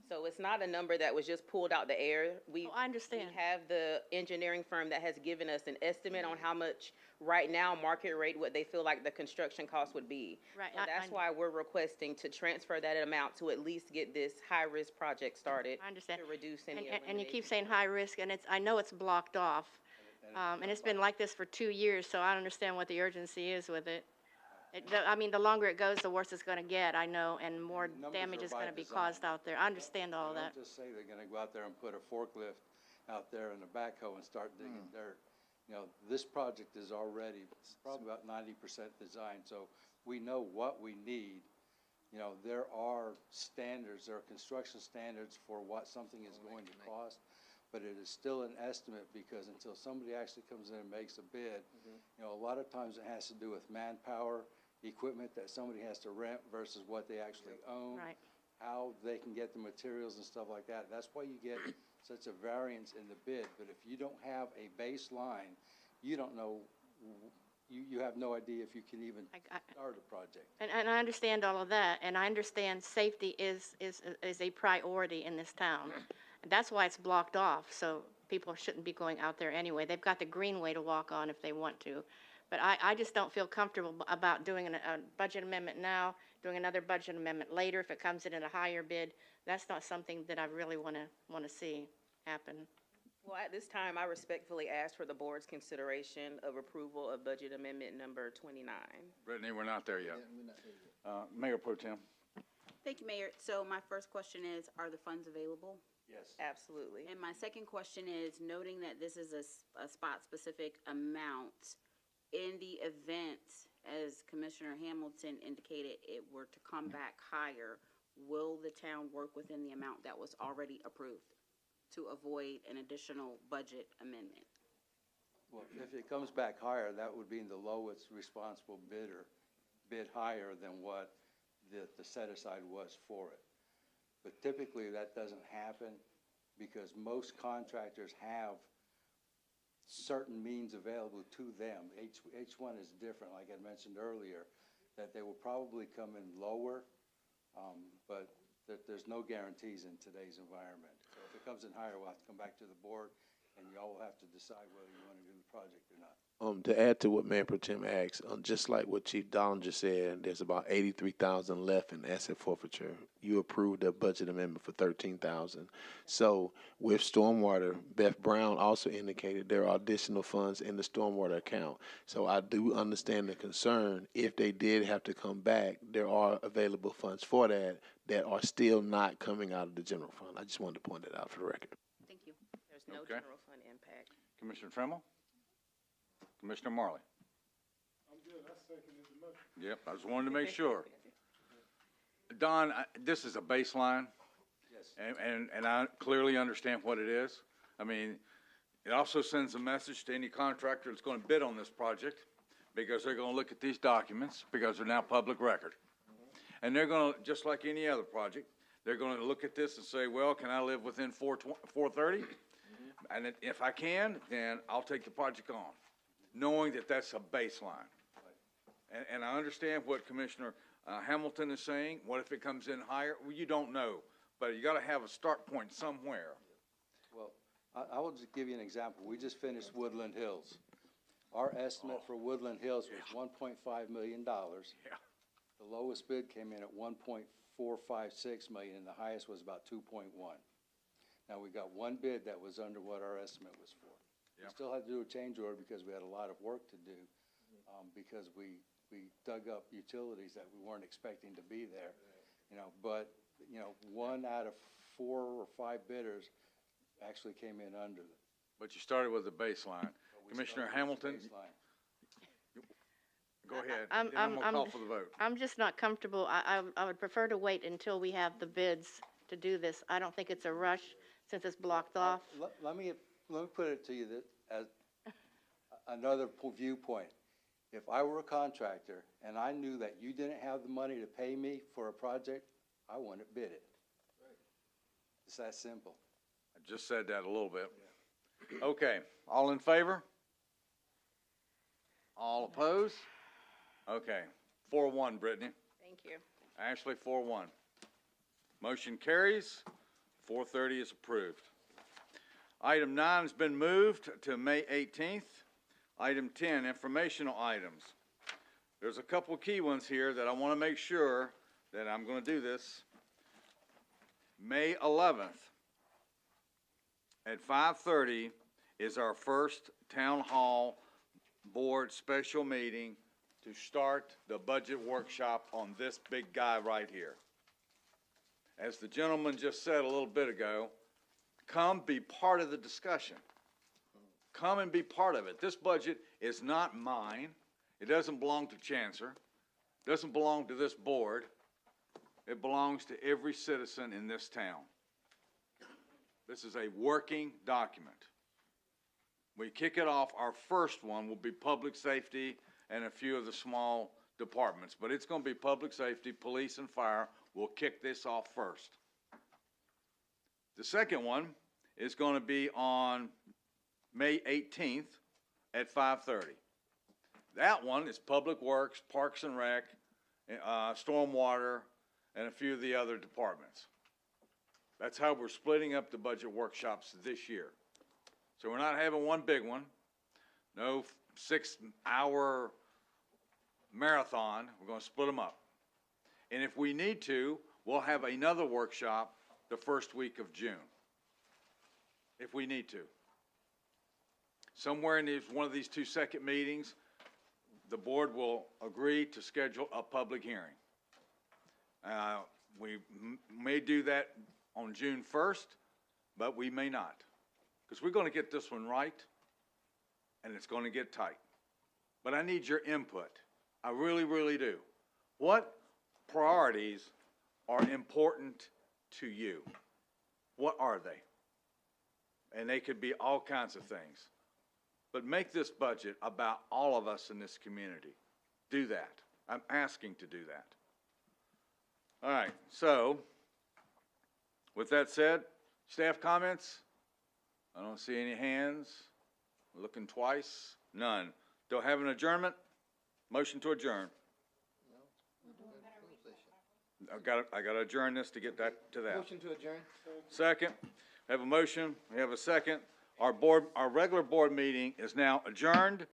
So it's not a number that was just pulled out the air. I understand. We have the engineering firm that has given us an estimate on how much right now market rate, what they feel like the construction cost would be. Right. So that's why we're requesting to transfer that amount to at least get this high-risk project started. I understand. To reduce any And you keep saying high risk, and I know it's blocked off. And it's been like this for 2 years, so I don't understand what the urgency is with it. I mean, the longer it goes, the worse it's gonna get, I know, and more damage is gonna be caused out there. I understand all of that. Don't just say they're gonna go out there and put a forklift out there and a backhoe and start digging dirt. This project is already probably about 90% designed, so we know what we need. There are standards, there are construction standards for what something is going to cost, but it is still an estimate because until somebody actually comes in and makes a bid, a lot of times it has to do with manpower, equipment that somebody has to rent versus what they actually own. Right. How they can get the materials and stuff like that. That's why you get such a variance in the bid. But if you don't have a baseline, you don't know, you have no idea if you can even start a project. And I understand all of that, and I understand safety is a priority in this town. And that's why it's blocked off, so people shouldn't be going out there anyway. They've got the greenway to walk on if they want to. But I just don't feel comfortable about doing a budget amendment now, doing another budget amendment later if it comes in at a higher bid. That's not something that I really want to see happen. Well, at this time, I respectfully ask for the board's consideration of approval of budget amendment number 29. Brittany, we're not there yet. Mayor Pro Tem. Thank you, Mayor. So my first question is, are the funds available? Yes. Absolutely. And my second question is, noting that this is a spot-specific amount, in the event, as Commissioner Hamilton indicated, it were to come back higher, will the town work within the amount that was already approved to avoid an additional budget amendment? Well, if it comes back higher, that would be the lowest responsible bidder, bid higher than what the set-aside was for it. But typically, that doesn't happen because most contractors have certain means available to them. Each one is different, like I mentioned earlier, that they will probably come in lower, but there's no guarantees in today's environment. So if it comes in higher, we'll have to come back to the board, and you all will have to decide whether you want to do the project or not. To add to what Mayor Pro Tem asked, just like what Chief Dollinger said, there's about $83,000 left in asset forfeiture. You approved a budget amendment for $13,000. So with stormwater, Beth Brown also indicated there are additional funds in the stormwater account. So I do understand the concern. If they did have to come back, there are available funds for that are still not coming out of the general fund. I just wanted to point that out for the record. Thank you. There's no Okay. general fund impact. Commissioner Trammell? Commissioner Marley? I'm good, I seconded the motion. Yep, I just wanted to make sure. Don, this is a baseline. Yes. And I clearly understand what it is. I mean, it also sends a message to any contractor that's going to bid on this project, because they're going to look at these documents, because they're now public record. And they're going to, just like any other project, they're going to look at this and say, well, can I live within 430? And if I can, then I'll take the project on, knowing that that's a baseline. And I understand what Commissioner Hamilton is saying. What if it comes in higher? Well, you don't know, but you got to have a start point somewhere. Well, I will just give you an example. We just finished Woodland Hills. Our estimate for Woodland Hills was $1.5 million. Yeah. The lowest bid came in at $1.456 million, and the highest was about $2.1. Now, we got one bid that was under what our estimate was for. We still had to do a change order because we had a lot of work to do, because we dug up utilities that we weren't expecting to be there, but, 1 out of 4 or 5 bidders actually came in under them. But you started with a baseline. Commissioner Hamilton, go ahead. Then I'm going to call for the vote. I'm just not comfortable. I would prefer to wait until we have the bids to do this. I don't think it's a rush since it's blocked off. Let me put it to you as another viewpoint. If I were a contractor and I knew that you didn't have the money to pay me for a project, I wouldn't bid it. It's that simple. I just said that a little bit. Okay, all in favor? All opposed? Okay, 4-1, Brittany. Thank you. Ashley, 4-1. Motion carries. 430 is approved. Item 9 has been moved to May 18th. Item 10, informational items. There's a couple key ones here that I want to make sure that I'm going to do this. May 11th at 5:30 is our first Town Hall Board special meeting to start the budget workshop on this big guy right here. As the gentleman just said a little bit ago, come be part of the discussion. Come and be part of it. This budget is not mine. It doesn't belong to Chancellor. It doesn't belong to this board. It belongs to every citizen in this town. This is a working document. We kick it off. Our first one will be public safety and a few of the small departments, but it's going to be public safety, police, and fire. We'll kick this off first. The second one is going to be on May 18th at 5:30. That one is Public Works, Parks and Rec, Stormwater, and a few of the other departments. That's how we're splitting up the budget workshops this year. So we're not having one big one, no 6-hour marathon. We're going to split them up. And if we need to, we'll have another workshop the first week of June, if we need to. somewhere in one of these two second meetings, the board will agree to schedule a public hearing. We may do that on June 1st, but we may not, because we're going to get this one right, and it's going to get tight. But I need your input. I really, really do. What priorities are important to you? What are they? And they could be all kinds of things. But make this budget about all of us in this community. Do that. I'm asking to do that. All right, so with that said, staff comments? I don't see any hands. Looking twice. None. Do I have an adjournment? Motion to adjourn. I got to adjourn this to get that to that. Motion to adjourn. Second. We have a motion. We have a second. Our regular board meeting is now adjourned.